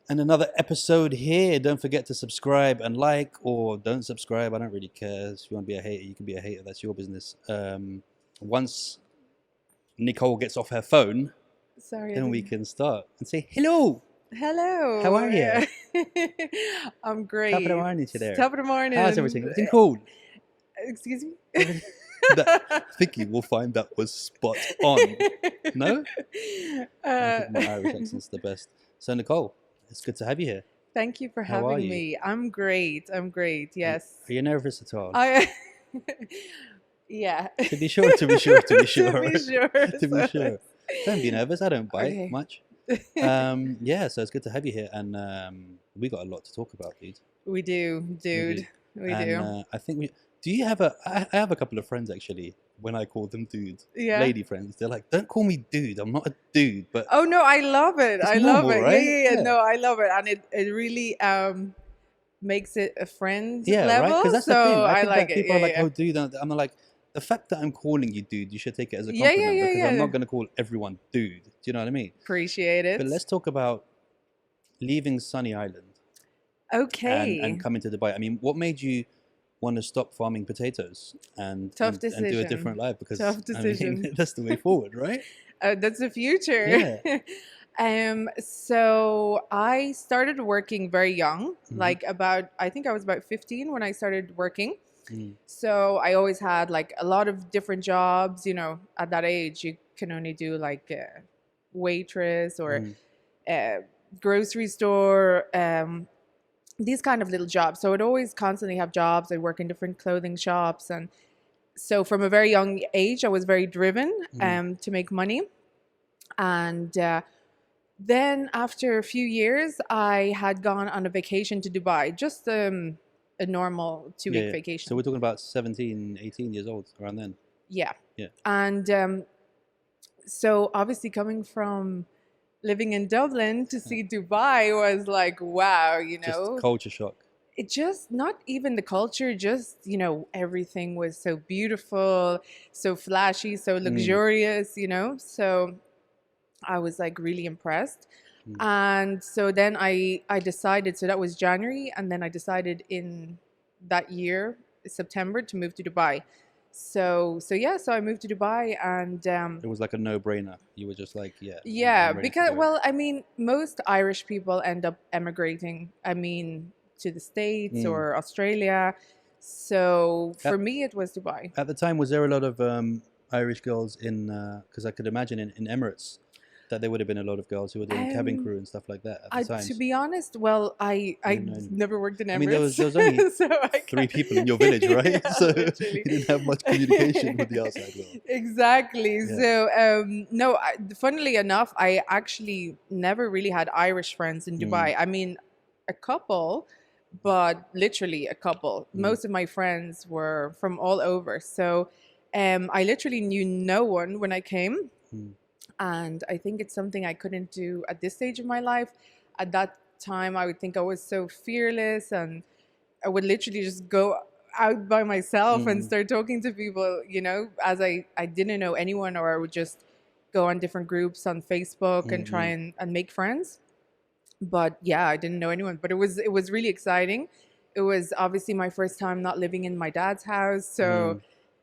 And another episode here. Don't forget to subscribe and like, or don't subscribe. I don't really care. If you want to be a hater, you can be a hater. That's your business. Once Nicole gets off her phone, Sorry. then we can start and say hello. Hello. How are you? I'm great. Top of the morning today. Top of the morning. How's everything? Everything cool? Excuse me? I think you will find that was spot on. No? I think my Irish accent's the best. So Nicole, it's good to have you here. Thank you for How are having you? me. I'm great. Yes. Are you nervous at all? Yeah. To be sure. To be sure. To be sure. Don't be nervous. I don't bite Okay. much. Yeah, so it's good to have you here, and we got a lot to talk about, dude. We do, dude. We do. I think do you have I have a couple of friends actually. When I call them dude, Yeah. lady friends, they're like, "Don't call me dude. I'm not a dude." But Oh no, I love it. It's I love normal, it. right? Yeah. Yeah. No, I love it, and it really makes it a friend yeah, level. right? Because that's so the thing. I think like that it. people Yeah, are like, yeah. "Oh, dude," I'm like, the fact that I'm calling you dude, you should take it as a Yeah, compliment yeah, because yeah. I'm not going to call everyone dude. Do you know what I mean? Appreciate it. But let's talk about leaving Sunny Island Okay. and coming to Dubai. I mean, what made you want to stop farming potatoes and Tough and do a decision. different life? Because Tough I mean, decision. that's the way forward, right? That's the future. Yeah. So I started working very young, Mhm. like I think I was about 15 when I started working. Mm. So I always had like a lot of different jobs. You know, at that age, you can only do like waitress or Mm. grocery store, these kind of little jobs. So I'd always constantly have jobs. I work in different clothing shops, and so from a very young age, I was very driven to make money. And then after a few years, I had gone on a vacation to Dubai, just a normal 2-week Yeah. vacation. So we're talking about 17, 18 years old around then. Yeah. Yeah. And so obviously coming from living in Dublin to see Dubai was like, wow, you know. Just culture shock. It just, not even the culture, just, you know, everything was so beautiful, so flashy, so luxurious, you know. So I was like really impressed. And so then I decided, so that was January, and then I decided in that year, September, to move to Dubai. So I moved to Dubai, and It was like a no-brainer. You were just like, yeah. yeah, I'm ready to because go. well, I mean, most Irish people end up emigrating. I mean, to the States or Australia. So for me, it was Dubai. At the time, was there a lot of Irish girls in? Because I could imagine in Emirates that there would have been a lot of girls who were doing cabin crew and stuff like that at the time. To be honest, well, I never worked in Emirates. I mean, there was only so three people in your village, right? Yeah, so literally. you didn't have much communication with the outside world. Exactly. Yeah. So no, funnily enough, I actually never really had Irish friends in Dubai. I mean, a couple, but literally a couple. Most of my friends were from all over. So I literally knew no one when I came. And I think it's something I couldn't do at this stage of my life. At that time, I would think I was so fearless, and I would literally just go out by myself and start talking to people, you know, as I didn't know anyone, or I would just go on different groups on Facebook and try and make friends. But yeah, I didn't know anyone, but it was really exciting. It was obviously my first time not living in my dad's house. So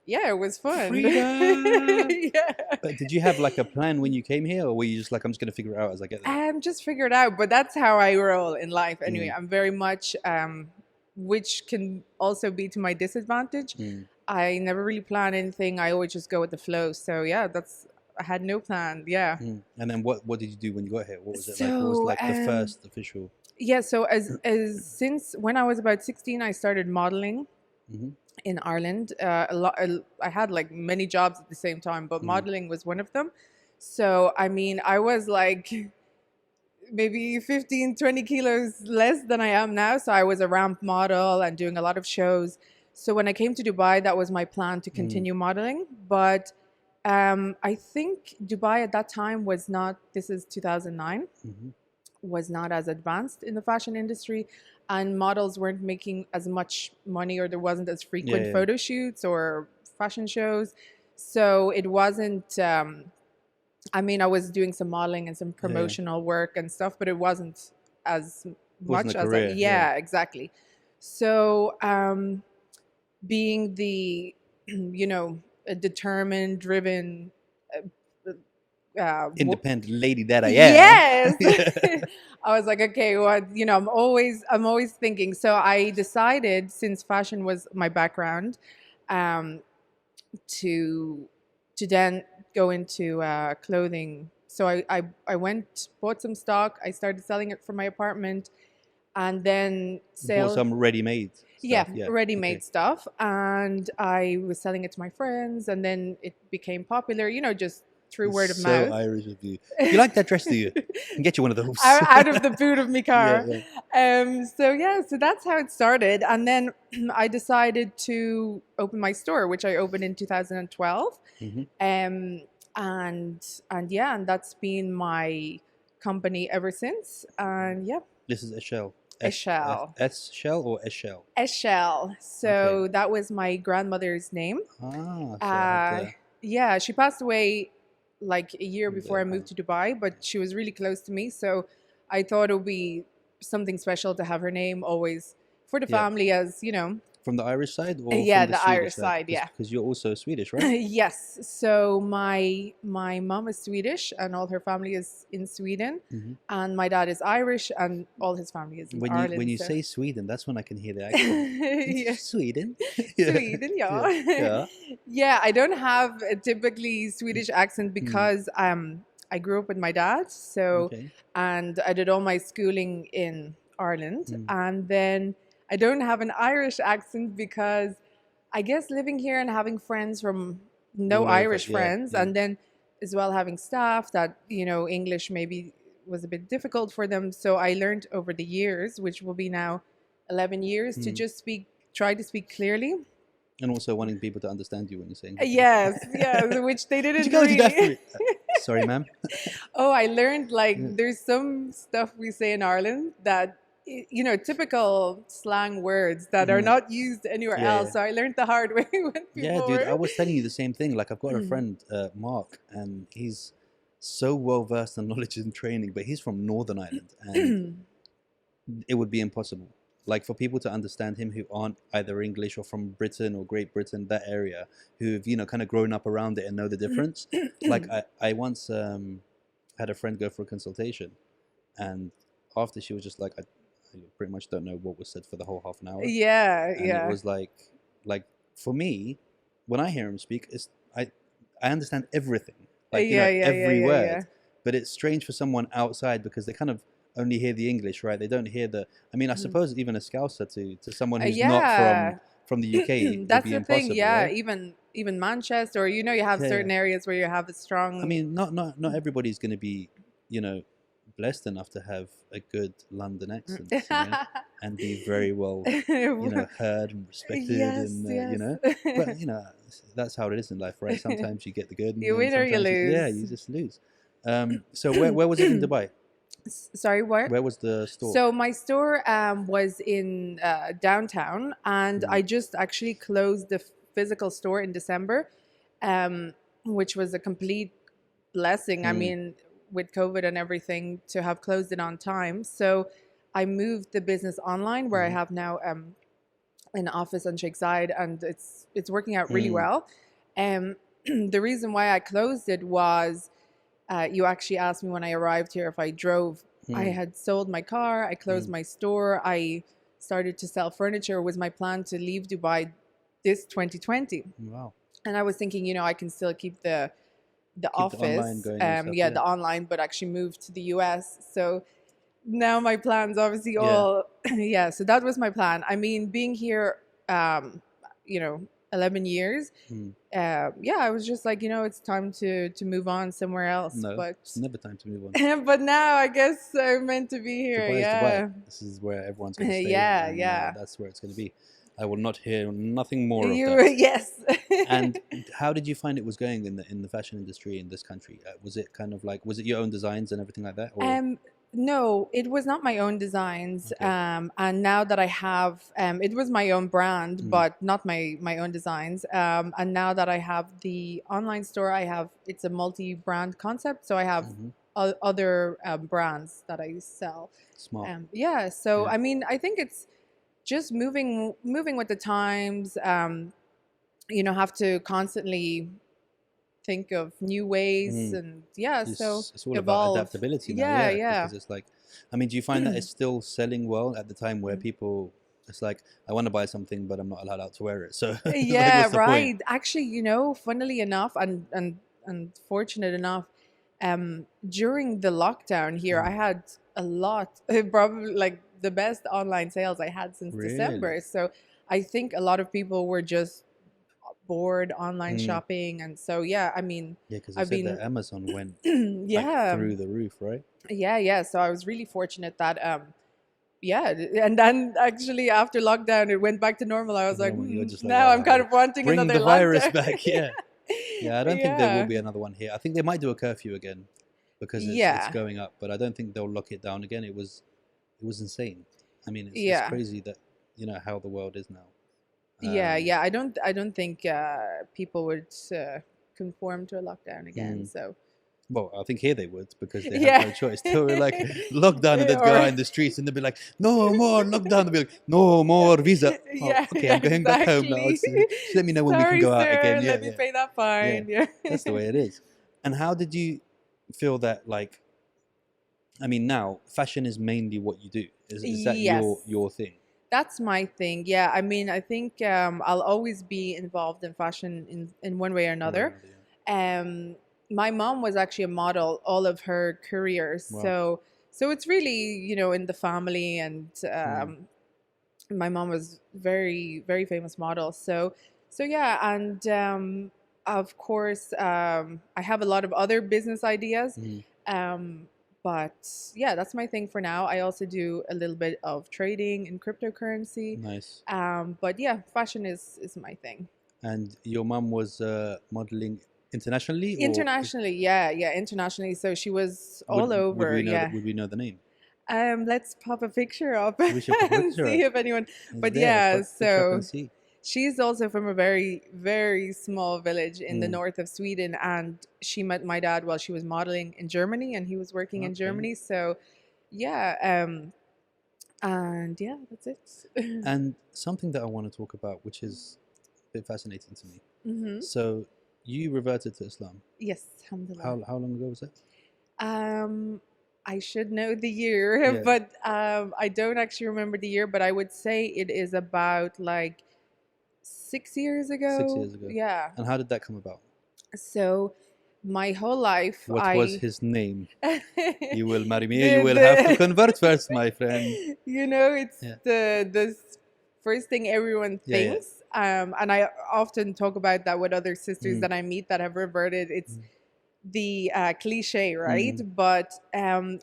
yeah, it was fun. Freedom! Yeah. But did you have like a plan when you came here, or were you just like, I'm just going to figure it out as I get there? Just figure it out. But that's how I roll in life. Anyway, I'm very much, which can also be to my disadvantage. I never really plan anything. I always just go with the flow. So yeah, I had no plan. Yeah. And then what did you do when you got here? What was it like? What was like the first official? Yeah. So as since when I was about 16, I started modeling. In Ireland, I had like many jobs at the same time, but modeling was one of them. So I mean, I was like maybe 15, 20 kilos less than I am now. So I was a ramp model and doing a lot of shows. So when I came to Dubai, that was my plan, to continue modeling. But I think Dubai at that time was not, this is 2009, was not as advanced in the fashion industry. And models weren't making as much money, or there wasn't as frequent photo shoots or fashion shows. So it wasn't, I mean, I was doing some modeling and some promotional work and stuff, but it wasn't as Wasn't much a as I, career. Yeah. yeah, exactly. So being the a determined, driven Independent lady that I am. yes. Yeah. I was like, okay, well, I'm always thinking. So I decided, since fashion was my background, um to then go into clothing. So I went, bought some stock, I started selling it from my apartment, and then Bought some ready-made yeah, stuff. Yeah. ready-made Okay. stuff, and I was selling it to my friends, and then it became popular, just through It's word of so mouth. Irish of you. You like that dress, do you? I can get you one of those. Out of the boot of my Yeah, car. yeah. So yeah, so that's how it started, and then I decided to open my store, which I opened in 2012. Hmm. um and yeah, and that's been my company ever since. And yeah, This is Eshel. Eshel. Eshel or Eshel? Eshel. Okay. So that was my grandmother's name. Ah, so I had uh yeah, she passed away like a year before I moved to Dubai, but she was really close to me, so I thought it would be something special to have her name always for the yeah. family, as From the Irish side or yeah, from the the Irish Swedish side? side, yeah. Because you're also Swedish, right? Yes. So my mom is Swedish, and all her family is in Sweden, Hmm. and my dad is Irish, and all his family is in When Ireland. you So say Sweden, that's when I can hear the accent. yeah. It's Sweden. Yeah. Sweden, Yeah. yeah. Yeah. Yeah, I don't have a typically Swedish accent Mm. because I grew up with my dad, so, Okay. and I did all my schooling in Ireland, Mm. and then I don't have an Irish accent because I guess living here and having friends from no All over. Irish Yeah. friends, Yeah. and then as well having staff that English maybe was a bit difficult for them. So I learned over the years, which will be now 11 years, to Mm. just try to speak clearly. And also wanting people to understand you when you're saying something. Yes, yes, which they Would you didn't go do that for really. me? Sorry, ma'am. Oh, I learned Yeah. like there's some stuff we say in Ireland that typical slang words that are Mhm. not used anywhere Yeah, else. yeah. So I learned the hard way when Yeah, people dude, I were. was telling you the same thing. Like, I've got a friend, Mark, and he's so well versed in knowledge and training, but he's from Northern Ireland, and it would be impossible. Like, for people to understand him who aren't either English or from Britain or Great Britain, that area, who've, kind of grown up around it and know the difference. Like, I once had a friend go for a consultation, and after, she was just I pretty much don't know what was said for the whole half an hour. Yeah, And it yeah, was like for me, when I hear him speak, I understand everything, like yeah, yeah, yeah, every yeah, yeah. word. But it's strange for someone outside because they kind of only hear the English, right? They don't hear the. I mean, I suppose even a Scouser to someone who's not Yeah, from the UK would that's be the thing. impossible, Yeah, right? even Manchester, or you have Yeah, yeah. certain areas where you have a I strong. mean, not everybody's going to be, you know, blessed enough to have a good London accent, and be very well, heard and respected, Yes, and yes. but that's how it is in life, right? Sometimes you get the good, You and win or you sometimes you lose. just lose. So where was it in Dubai? Sorry, what? Where was the store? So my store was in downtown, and Mm, I just actually closed the physical store in December, um, which was a complete blessing. I mm, mean, with COVID and everything, to have closed it on time. So I moved the business online, where I mm, have now an office on Sheikh Zayed, and it's working out really mm, well. The reason why I closed it was, you actually asked me when I arrived here if I drove. I mm, had sold my car, I closed mm. my store, I started to sell furniture. It was my plan to leave Dubai this 2020. Wow. And I was thinking, I can still keep the Keep the online office, going and stuff. yeah, Yeah. the online, but actually move to the US. So now my plans obviously Yeah. all yeah, so that was my plan. I mean, being here um you know 11 years, Mm. yeah, I was just like, it's time to move on somewhere else, No, but it's never time to move on. but now I guess I'm meant to be here. Dubai is Dubai. Yeah. This is where everyone's going to stay, Yeah, and yeah. that's where it's going to be. I will not hear nothing more of You that. yes. And how did you find it was going in the fashion industry in this country? Was it kind of like, was it your own designs and everything like that, or No, it was not my own designs. okay? And now that I have, it was my own brand, Mm, but not my own designs. And now that I have the online store, it's a multi-brand concept. So I have hmm other brands that I sell. Smart. Yeah, so Yeah. I mean, I think it's just moving with the times. Have to constantly think of new ways, Mm. and yeah, so It's all about evolve. adaptability now, Yeah, yeah. yeah. Because it's like, I mean, do you find that it's still selling well at the time where people, it's like, I want to buy something, but I'm not allowed out to wear it. So it's like, Yeah, what's the point? right. Actually, funnily enough, and fortunate enough, during the lockdown here, I Mm. had a lot, probably like the best online sales I had since Really? December. So I think a lot of people were just bored online Mm. shopping, and so yeah, I mean, Yeah, because you I've said been, that Amazon went like yeah, through the roof, right? yeah, yeah. So I was really fortunate that yeah, and then actually after lockdown it went back to normal. I was like, Normal, you're just like, now I'm kind oh, of wanting bring another the virus lockdown. back. Yeah. Yeah, I don't think there will Yeah, be another one here. I think they might do a curfew again because it's yeah, going up, but I don't think they'll lock it down again. It was insane. I mean, it's yeah, crazy that how the world is now. yeah, Um, yeah. I don't think people would conform to a lockdown again. mm, So well, I think here they would because they have yeah, no choice. They were like lockdown, and they'd go or out in the streets and they'd be like, "No more lockdown." They'd be like, "No more visa." Oh, yeah, okay, yeah, I'm going back home now. exactly. Just let me know when we can Sorry, go out sir. again. Yeah, Let me yeah, pay that yeah. fine. Yeah. That's the way it is. And how did you feel that like? I mean, now fashion is mainly what you do. Is that your Yes. your thing? That's my thing. Yeah, I mean, I think I'll always be involved in fashion in one way or One way or another. another, yeah. Um, my mom was actually a model all of her career, Wow. so it's really in the family, and Mm. my mom was very very famous model. So yeah, and of course I have a lot of other business ideas. Mm. Um, but yeah, that's my thing for now. I also do a little bit of trading in cryptocurrency. Nice. But yeah, fashion is my thing. And your mum was modeling internationally, or Internationally, yeah, yeah, internationally. So she was all would over, we know yeah. would we know the name? Let's pop a picture up We should put a and picture see up. if anyone. It's But there. Let's yeah, put a picture up and so see. she's also from a very, very small village in the Mm. north of Sweden, and she met my dad while she was modeling in Germany, and he was working in Okay. Germany. So, yeah, and yeah, that's it. And something that I want to talk about, which is a bit fascinating to me. Hmm. So you reverted to Islam. Yes, alhamdulillah. How long ago was that? Um, I should know the year, Yeah, but I don't actually remember the year. But I would say it is about like 6 years 6 years ago. ago. Yeah. And how did that come about? So my whole life, What was his name? You will marry me. You will have to the convert first, my friend. it's Yeah, the first thing everyone yeah, yeah. thinks. And I often talk about that with other sisters Mm. that I meet that have reverted. It's Mm. the cliche, right? Mm. But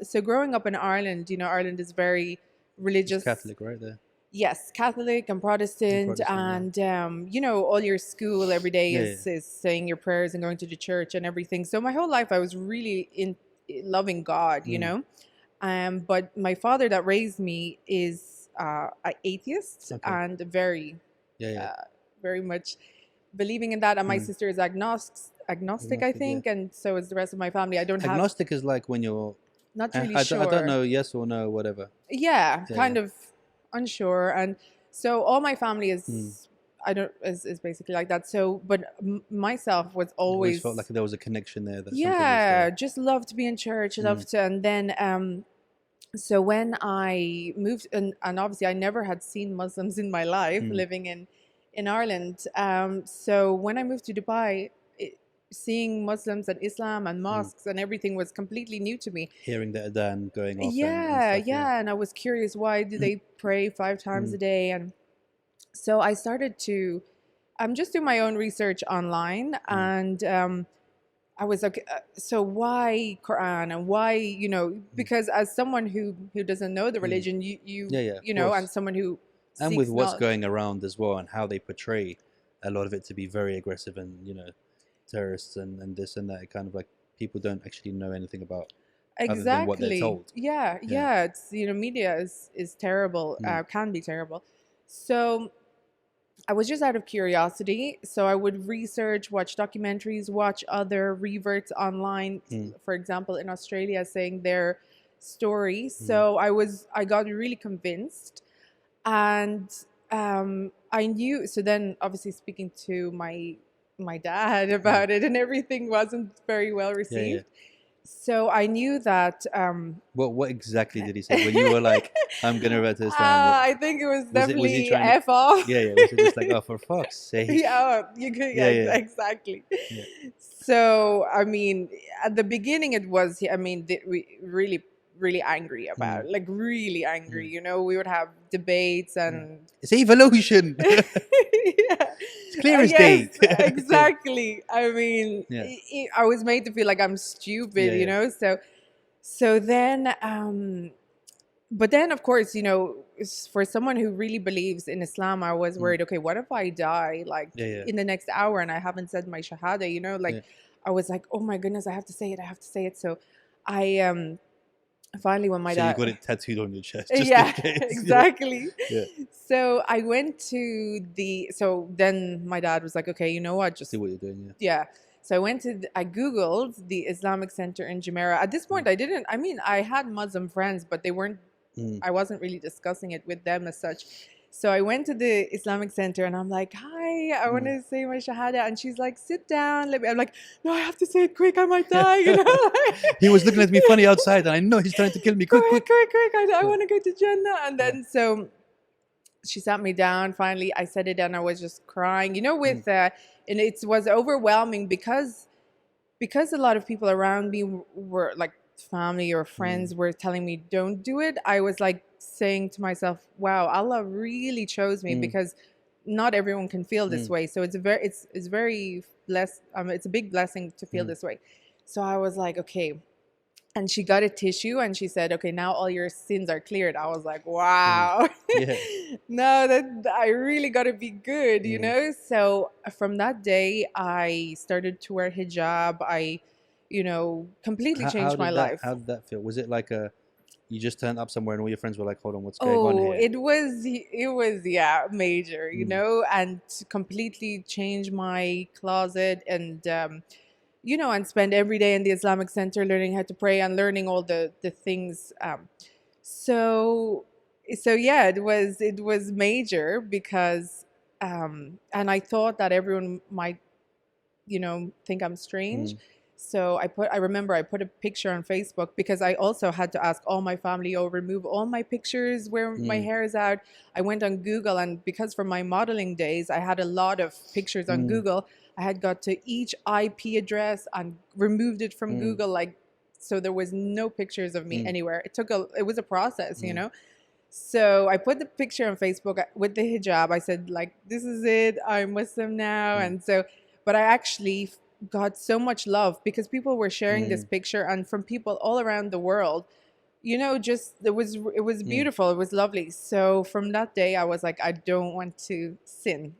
so growing up in Ireland, Ireland is very It's religious. Catholic, right there. Yes, Catholic and And Protestant, Protestant, yeah. and all your school every day Yeah, yeah. is saying your prayers and going to the church and everything. So my whole life I was really in loving God, Mm. But my father that raised me is an atheist Okay. and very, Yeah, yeah. very much believing in that. And my Mm. sister is agnostic, I Agnostic, yeah. think, and so is the rest of my family. I don't have, Agnostic is like when you're, not really I don't sure. know, yes or no, whatever. Yeah, Yeah, yeah. kind of unsure. And so all my family Mm. is, I don't, is basically like that. So, but myself was You always felt like always, there was a connection there, that something was yeah, there. just loved to be in church, Mm. loved to. And then, so when I moved, and obviously I never had seen Muslims in my life Mm. living in Ireland. So when I moved to Dubai, seeing Muslims and Islam and Mm. mosques and everything was completely new to me. Hearing the adhan going off and Yeah, stuff, yeah. yeah, and I was curious, why do they pray 5 times a Mm. day? And so I started to just do my own research online, Mm. and I was like, so why Quran, and why, because as someone who doesn't know the Mm. religion, Yeah, yeah, of and course. someone who And with seeks what's knowledge. going around as well, and how they portray a lot of it to be very aggressive and terrorists and this and that, it kind of like people don't actually know anything about other than what they're Exactly. told. Yeah, Yeah. yeah. It's media is terrible, Mm. can be terrible. So I was just out of curiosity. So I would research, watch documentaries, watch other reverts online, for example, in Australia, saying their story. So I got really convinced. And I knew, so then obviously speaking to my dad about it, and everything wasn't very well Yeah, yeah. received. So I knew that What exactly did he say when you were like, I'm gonna revert to Islam? I think it was Was he definitely trying to? F off. Yeah, yeah. Was it just like, oh, for fuck's sake? Yeah, you could, Yeah, yeah, yeah, exactly. yeah. So I mean, at the beginning, it was, I mean, we really, really angry about it, like really angry. You know, we would have debates and It's evolution. yeah. It's clear as Yes, day. exactly. I mean, Yeah. I was made to feel like I'm stupid, Yeah, you yeah. know. So then, but then, of course, you know, for someone who really believes in Islam, I was worried. Okay, what if I die like Yeah, yeah. in the next hour and I haven't said my shahada? You know, like Yeah. I was like, oh my goodness, I have to say it. I have to say it. So I finally, when my So you dad, got it tattooed on your chest, just in yeah, case. exactly. Yeah. So I went to the. So then my dad was like, okay, you know what? Just See what you're doing. yeah. So I went to, I Googled the Islamic Center in Jumeirah. At this point, I didn't, I mean, I had Muslim friends, but they weren't, I wasn't really discussing it with them as such. So I went to the Islamic Center and I'm like, hi, I want to say my Shahada. And she's like, sit down. Let me. I'm like, no, I have to say it quick. I might die, you know? He was looking at me funny outside, and I know he's trying to kill me. Quick, quick. Quick. I want to go to Jannah. And then so she sat me down. Finally, I said it and I was just crying, you know, with, and it was overwhelming because a lot of people around me were like family or friends were telling me don't do it. I was like saying to myself, wow, Allah really chose me because not everyone can feel this way. So it's very blessed. It's a big blessing to feel this way. So I was like, okay. And she got a tissue and she said, okay, now all your sins are cleared. I was like, wow. Yeah. No, that I really got to be good, you know? So from that day, I started to wear hijab. I, you know, completely changed my life. How did that feel? Was it like you just turned up somewhere and all your friends were like, hold on, what's going on here? It was, yeah, major, you know, and completely changed my closet and, you know, and spend every day in the Islamic Center learning how to pray and learning all the things. So yeah, it was major because, and I thought that everyone might, you know, think I'm strange. So I remember I put a picture on Facebook because I also had to ask all my family, oh, remove all my pictures where my hair is out. I went on Google, and because from my modeling days, I had a lot of pictures on Google. I had got to each IP address and removed it from Google, like, so there was no pictures of me anywhere. It was a process, you know? So I put the picture on Facebook with the hijab. I said, like, this is it. I'm Muslim now. And so, but I actually got so much love because people were sharing this picture, and from people all around the world, you know, just it was beautiful. It was lovely. So from that day, I was like, I don't want to sin.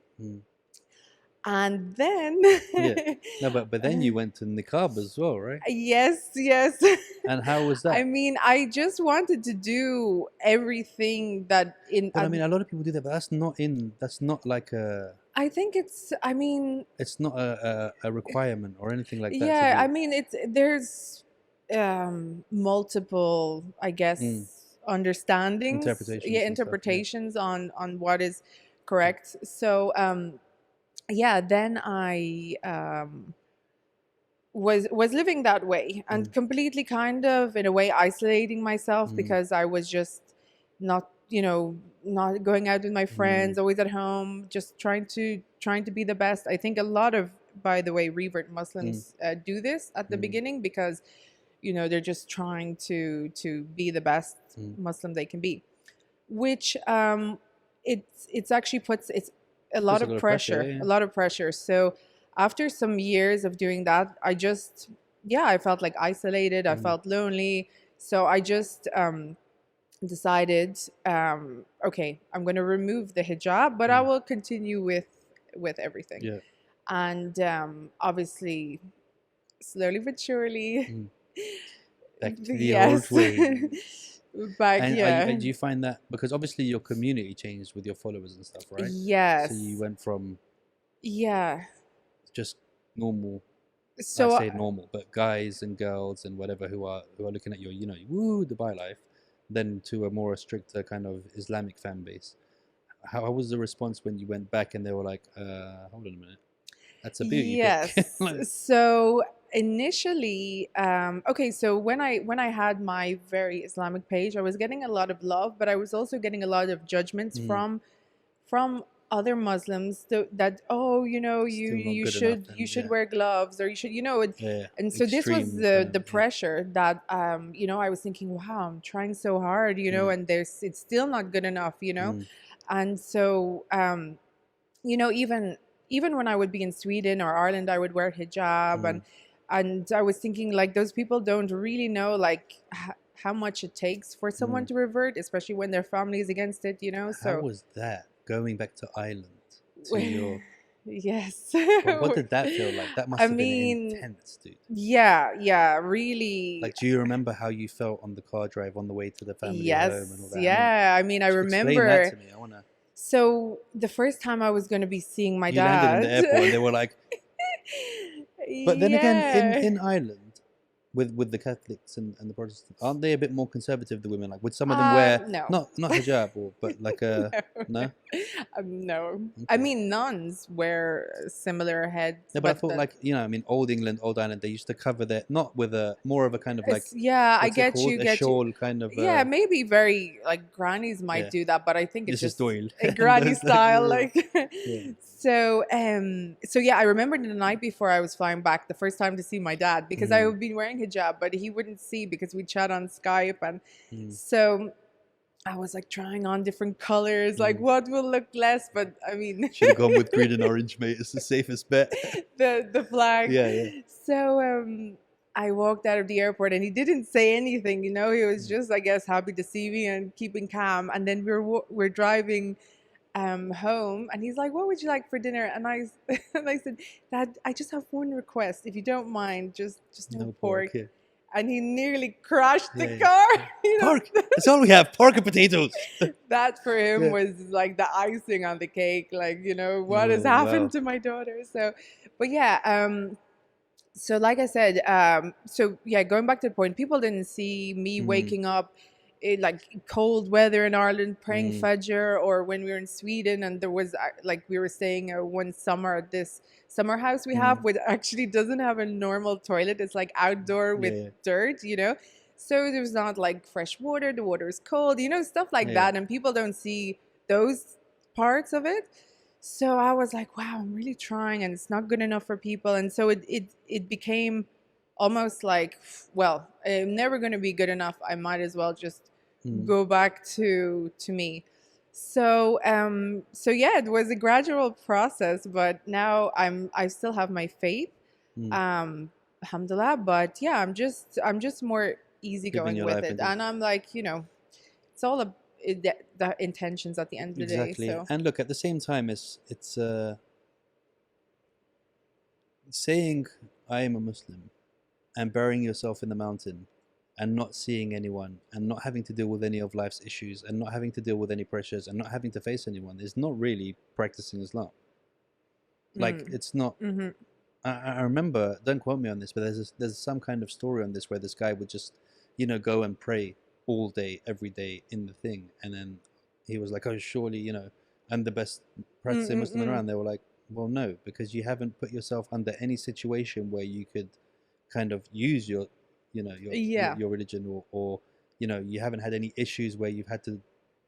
And then Yeah. No, but then you went to niqab as well, right? yes. And how was that? I mean, I just wanted to do everything that in. But I mean, a lot of people do that, but that's not like I think I mean, it's not a requirement or anything like that. yeah, To I do. mean, there's multiple, I guess, understandings, Interpretations and stuff, interpretations on what is correct. So yeah, then I was living that way and completely kind of in a way isolating myself because I was just not, you know, not going out with my friends, always at home, just trying to be the best. I think a lot of, by the way, revert Muslims do this at the beginning because, you know, they're just trying to be the best Muslim they can be, which it's actually it's a lot of pressure, yeah. a lot of pressure. So after some years of doing that, I just, yeah, I felt like isolated. I felt lonely. So I just decided, okay, I'm going to remove the hijab, but I will continue with everything. Yeah. And obviously, slowly but surely, Back to the old ways. Back, And yeah. do you find that because obviously your community changed with your followers and stuff, right? So you Yes. went from Yeah. just normal, I So say normal, but guys and girls and whatever who are looking at your, woo, Dubai life, then to a more stricter kind of Islamic fan base. How was the response when you went back and they were like, hold on a minute, that's a beauty pic? yes. Like, So initially, okay, so when I had my very Islamic page, I was getting a lot of love, but I was also getting a lot of judgments mm, from other Muslims that, oh, you still not you good enough, should you and should yeah, wear gloves, or you should, yeah, and so this was extreme kind of, the yeah, pressure that, I was thinking, wow, I'm trying so hard, mm, and it's still not good enough, mm, and so, even when I would be in Sweden or Ireland, I would wear hijab, mm. and I was thinking, like, those people don't really know, like, how much it takes for someone Mm. to revert, especially when their family is against it, How so. was that going back to Ireland to your? Yes. What did that feel like? That I must have been mean, intense, dude. yeah, really. Like, do you remember how you felt on the car drive on the way to the family home and all Yes, that? I mean, yeah. I mean, I explain that to remember. me. I wanna. So the first time I was going to be seeing my You landed in the dad. airport and they were like, but then again, Yeah. in Ireland, with the Catholics and the Protestants, aren't they a bit more conservative? The women, like, would some of them wear No. not hijab or but like a No. no? No. I Okay. mean, nuns wear similar heads, No, but I but thought like I mean, old England, old Ireland, they used to cover their not with a more of a kind of like yeah, I what's it get called, you, a get you. shawl kind of Yeah, maybe very, like, grannies might yeah. do that, but I think it's This is just Doyle, a and granny those like style, more of like. yeah. So yeah, I remember the night before I was flying back, the first time to see my dad, because I Mm, had been wearing hijab, but he wouldn't see because we chat on Skype, and mm, so I was like trying on different colors, like mm. what will look less, but I mean, Should have gone with green and orange, mate. It's the safest bet. the flag. Yeah, yeah. So I walked out of the airport and he didn't say anything. He was Mm, just, I guess, happy to see me and keeping calm. And then we're driving home, and he's like, "What would you like for dinner?" And I and I said, "Dad, I just have one request. If you don't mind, just no no pork. pork." Yeah, And he nearly crashed the yeah, yeah. car. Pork. That's all we have. Pork and potatoes. That for him Yeah. was like the icing on the cake. Like, what has Oh happened wow. to my daughter? So, but yeah, so like I said, so yeah, going back to the point, people didn't see me Mm, waking up in like cold weather in Ireland praying mm, Fajr, or when we were in Sweden and there was like we were staying one summer at this summer house we mm. have, which actually doesn't have a normal toilet. It's like outdoor Yeah, with yeah, dirt. So there's not like fresh water. The water is cold, stuff like yeah. that, and people don't see those parts of it. So I was like, wow, I'm really trying, and it's not good enough for people. And so it became almost like, well, I'm never going to be good enough. I might as well just Mm, go back to me. So yeah, it was a gradual process, but now I still have my faith, mm. alhamdulillah. But yeah, I'm just more Living easygoing your with life it, into and I'm like, it's all the intentions at the end of the day. exactly. So And look, at the same time, it's saying I am a Muslim and burying yourself in the mountain and not seeing anyone and not having to deal with any of life's issues and not having to deal with any pressures and not having to face anyone is not really practicing Islam. Like, mm, it's not. hmm I remember, don't quote me on this, but there's some kind of story on this where this guy would just, go and pray all day, every day in the thing, and then he was like, "Oh, surely, I'm the best practicing Muslim mm-mm-mm. around." They were like, "Well, no, because you haven't put yourself under any situation where you could kind of use your, Yeah, your religion, or you haven't had any issues where you've had to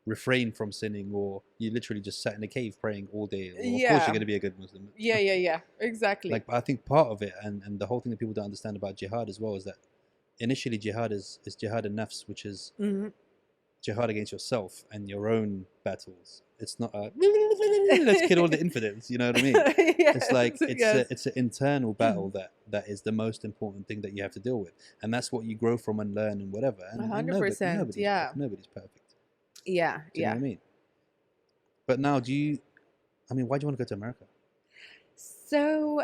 refrain from sinning, or you literally just sat in a cave praying all day. Well, of course, you're yeah, going to be a good Muslim." yeah, exactly. Like, I think part of it, and the whole thing that people don't understand about jihad as well, is that initially jihad is jihad and nafs, which is Hmm jihad against yourself and your own battles. It's not a let's kill all the infidels. You know what I mean? It's Yes, like yes, it's an internal battle that is the most important thing that you have to deal with, and that's what you grow from and learn and whatever. And 100%. Yeah, nobody's perfect. yeah, Do you know yeah. what I mean? But now, do you? I mean, why do you want to go to America? So,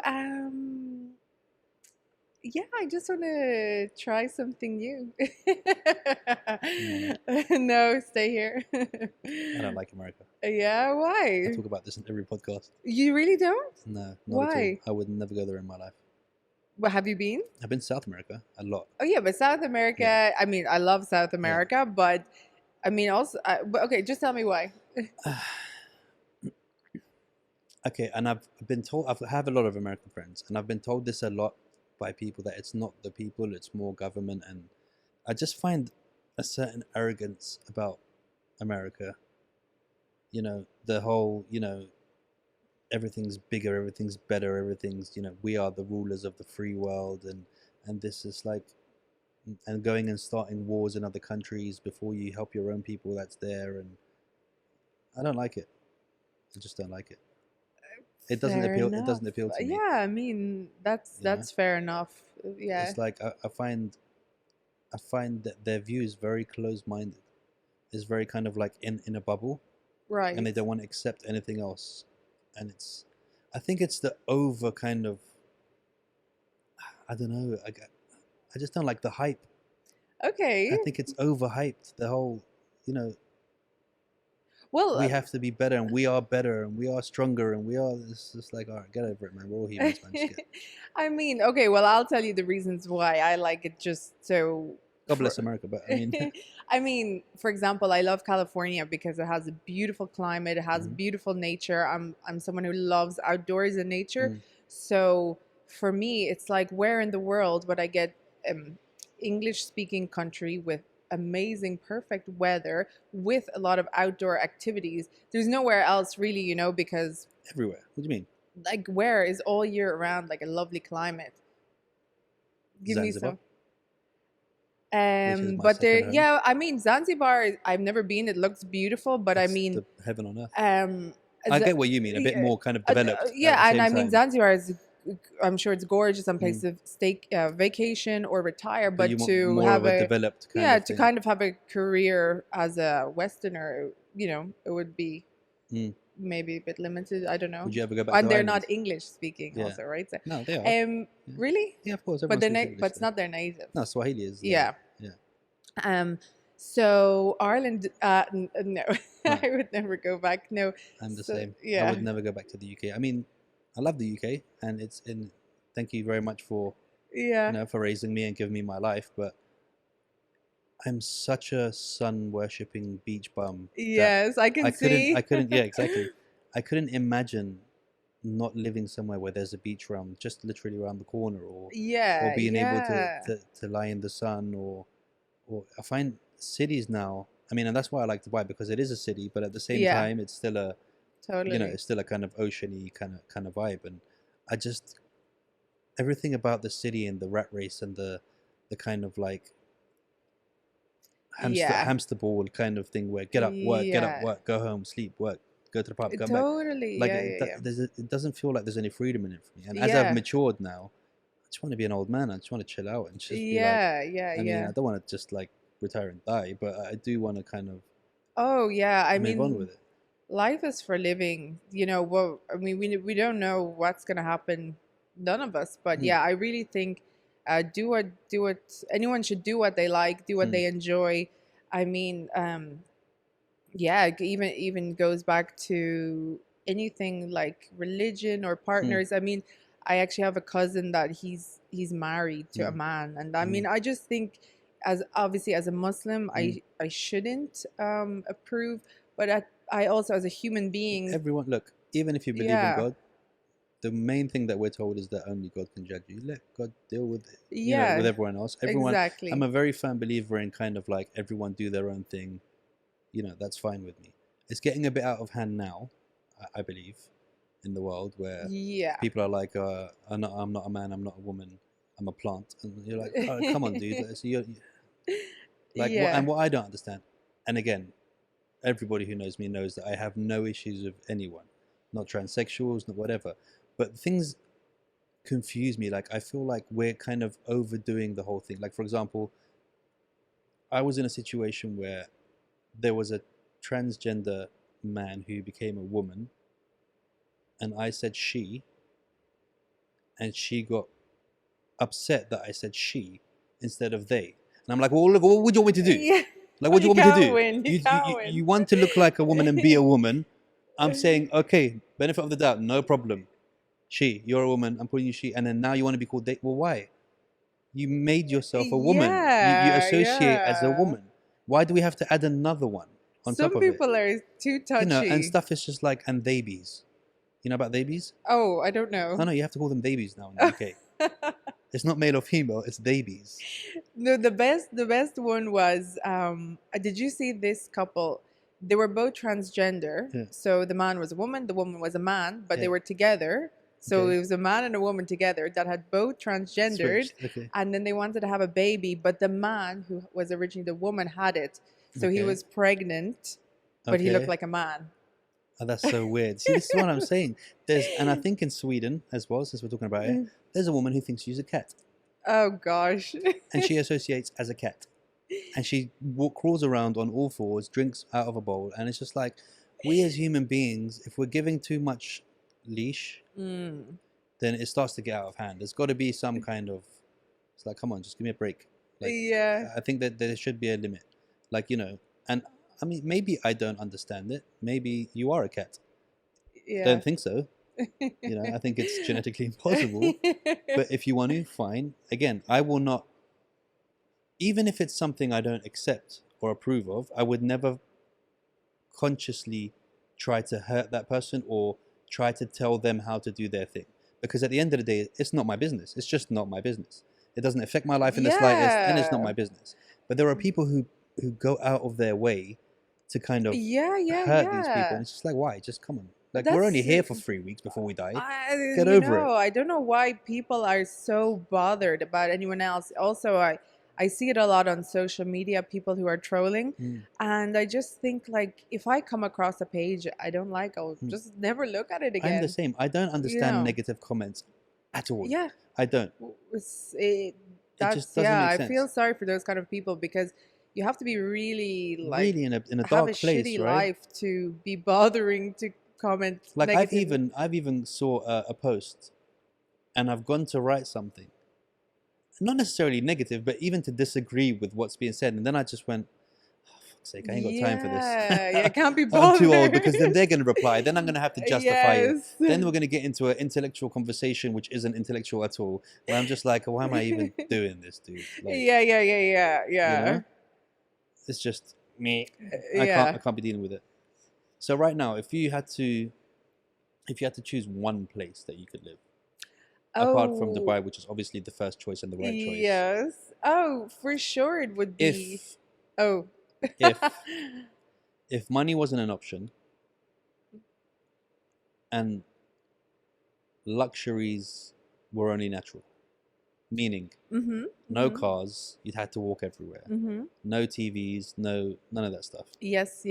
Yeah, I just want to try something new. Mm, No, stay here. I don't like America. Yeah, I why? talk about this in every podcast. You really don't? No, not at all. Why? I would never go there in my life. What have you been? I've been to South America a lot. Oh yeah, but South Yeah, America. I mean, I love South yeah. America, but I mean also. But okay, just tell me why. Okay, and I've been told I have a lot of American friends, and I've been told this a lot by people that it's not the people, it's more government, and I just find a certain arrogance about America. You know, the whole, everything's bigger, everything's better, everything's, we are the rulers of the free world, and this is like, and going and starting wars in other countries before you help your own people that's there, and I don't like it. I just don't like it. It doesn't Fair appeal. It enough. doesn't appeal to me. Yeah, I mean You know, that's fair enough. Yeah, it's like I find that their view is very close-minded. It's very kind of like in a bubble, and right. they don't want to accept anything else. And I think it's the over kind of, I don't know. I just don't like the hype. I Okay. think it's overhyped. The whole, you know, Well, we have to be better, and we are better, and we are stronger, and we are. It's just like, all right, get over it, man. We're all humans, man. Just get. I mean, okay, well, I'll tell you the reasons why I like it just so. God bless America, but I mean, I mean, for example, I love California because it has a beautiful climate, it has mhm, beautiful nature. I'm someone who loves outdoors and nature. mm, So for me, it's like where in the world would I get English speaking country with amazing perfect weather with a lot of outdoor activities? There's nowhere else really, because everywhere. What do you mean? like where is all year round like a lovely climate? Give me Zanzibar, some. which is my But there, second home. yeah, I mean Zanzibar. I've never been. It looks beautiful, but I It's mean, the heaven on earth. um, I Z- get what you mean. A bit more kind of developed at the yeah, and same I mean time. Zanzibar is. I'm sure it's gorgeous and place Mm. to stay, vacation or retire, But you but want to more of have a a, developed kind yeah, of to thing. kind of have a career as a Westerner, it would be Mm. maybe a bit limited. I don't know. Would you ever go back to And the they're not islands? English speaking, Yeah. also, right? So, No, they are. Yeah. really, Yeah, of course. but Everyone speaks but English it's there. not their native. No, Swahili is the. Yeah. Yeah. Um, so Ireland, no, No, I would never go back. No. I'm the So same. I yeah, would never go back to the UK. I mean, I love the UK, and it's in. Thank you very much for yeah, for raising me and giving me my life, but I'm such a sun worshipping beach bum that yes, I can I see. couldn't, yeah, exactly. I couldn't imagine not living somewhere where there's a beach around, just literally around the corner, or Yeah, being able to, yeah, to lie in the sun, or I find cities now, I mean, and that's why I like Dubai, because it is a city, but at the same yeah, time, it's still a, totally. it's still a kind of oceany kind of vibe. And I just, everything about the city and the rat race and the kind of like Yeah, hamster ball kind of thing, where get up, yeah, work, go home, sleep, work, go to the pub, come back. totally. Like Yeah, yeah, yeah, it doesn't feel like there's any freedom in it for me. And as I've yeah, matured now, I just want to be an old man. I just want to chill out and just be like, yeah, yeah, I mean, yeah. I don't want to just like retire and die, but I do want to kind of Oh, yeah. I move on mean, with it. life is for living. Well, I mean, we don't know what's gonna happen. None of us. But Hmm, yeah, I really think, do what anyone should do what they like, do what hmm, they enjoy. I mean, yeah, even goes back to anything like religion or hmm, partners. I mean, I actually have a cousin that he's married to a hmm, man, and I hmm. mean, I just think, as obviously as a Muslim, Mm. I shouldn't approve, but I also as a human being, Everyone, look, even if you believe in yeah, God, the main thing that we're told is that only God can judge you. Let God deal with it, with yeah, everyone else. Everyone, I'm exactly, a very firm believer in kind of like everyone do their own thing. That's fine with me. It's getting a bit out of hand now, I believe, in the world where yeah, people are like, I'm not a man, I'm not a woman, I'm a plant, and you're like, oh, come on, dude. So like what? yeah, And what I don't understand, and again, everybody who knows me knows that I have no issues with anyone, not transsexuals, not whatever, but things confuse me. Like I feel like we're kind of overdoing the whole thing. Like for example, I was in a situation where there was a transgender man who became a woman, and I said she, and she got upset that I said she instead of they. And I'm like, well, look, what would you want me to do? Yeah. Like, what do you You want me to can't do? win. You can't win. You want to look like a woman and be a woman. I'm saying, okay, benefit of the doubt, no problem. She, you're a woman. I'm calling you she, and then now you want to be called they. Well, why? You made yourself a woman. You Yeah, associate as a yeah. woman. Why do we have to add another one on top Some of it? people are too You know, and touchy. stuff is just like, and babies. You know about babies? Oh, I don't Oh know. no, you have to call them babies now in the UK. It's not male or female, it's babies. No, the best one was did you see this couple? They were both transgender. Yeah. So the man was a woman, the woman was a man, but they Yeah. were together. So Okay. it was a man and a woman together that had both transgendered, Switched. Okay. and then they wanted to have a baby, but the man who was originally the woman had it. So he Okay. was pregnant, but he looked Okay. like a man. Oh, that's so weird. See, this is what I'm saying. And I think in Sweden as well, since we're talking about it, there's a woman who thinks she's a cat, Oh gosh. and she associates as a cat, and she crawls around on all fours, drinks out of a bowl, and it's just like, we as human beings, if we're giving too much leash, Mm. then it starts to get out of hand. There's got to be some kind of, it's like, come on, just give me a break. Like, Yeah. I think that there should be a limit. Like, you know, and I mean, maybe I don't understand it. Maybe you are a cat. Yeah. Don't think so. You know, I think it's genetically impossible. But if you want to, fine. Again, I will not, even if it's something I don't accept or approve of, I would never consciously try to hurt that person or try to tell them how to do their thing. Because at the end of the day, it's not my business. It's just not my business. It doesn't affect my life in the slightest, and it's not my business. But there are people who go out of their way to kind of Yeah, yeah, hurt these people. yeah. And it's just like, why? Just come on. Like, we're only That's here for 3 weeks before we die. you Get over it. I don't know why people are so bothered about anyone else. Also, I see it a lot on social media, people who are trolling, and I just think like if I come across a page I don't like, I'll just never look at it I'm the again. same. I don't understand know. negative comments at all. Yeah, I don't. that's just doesn't make I feel sense. sorry for those kind of people because you have to be really like Really in a have a dark place, shitty right? life to be bothering to comment Like negatively. I've even saw a post, and I've gone to write something, not necessarily negative, but even to disagree with what's being said, and then I just went, oh, fuck's sake, I ain't got time for this. Yeah, can't be I'm bothered. too old, because then they're going to reply. Then I'm going to have to justify it. Yes. Then we're going to get into an intellectual conversation, which isn't intellectual at all. And I'm just like, why am I even doing this, dude? Like, Yeah. you know, it's just me. I can't be dealing with it. So right now, if you had to choose one place that you could live, apart from Dubai, which is obviously the first choice and the right choice. Yes. Oh, for sure it would be. If if money wasn't an option and luxuries were only natural, meaning no cars, you'd have to walk everywhere, no TVs, none of that stuff. Yes.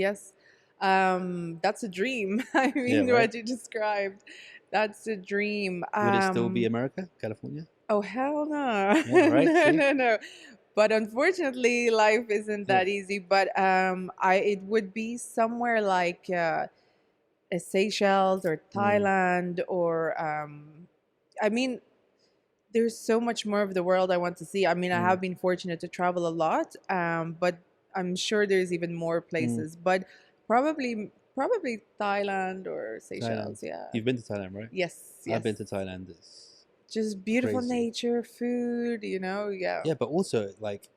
That's a dream. I mean, right? what you described, that's a dream. Would it still be America, California? Oh hell no! Yeah, right? No. But unfortunately, life isn't that easy. But it would be somewhere like Seychelles or Thailand or I mean, there's so much more of the world I want to see. I mean, I have been fortunate to travel a lot, but I'm sure there's even more places. But probably Thailand or Seychelles. Thailand. Yeah. You've been to Thailand, right? Yes. I've been to Thailand. It's just beautiful crazy. nature, food, yeah. Yeah, but also like,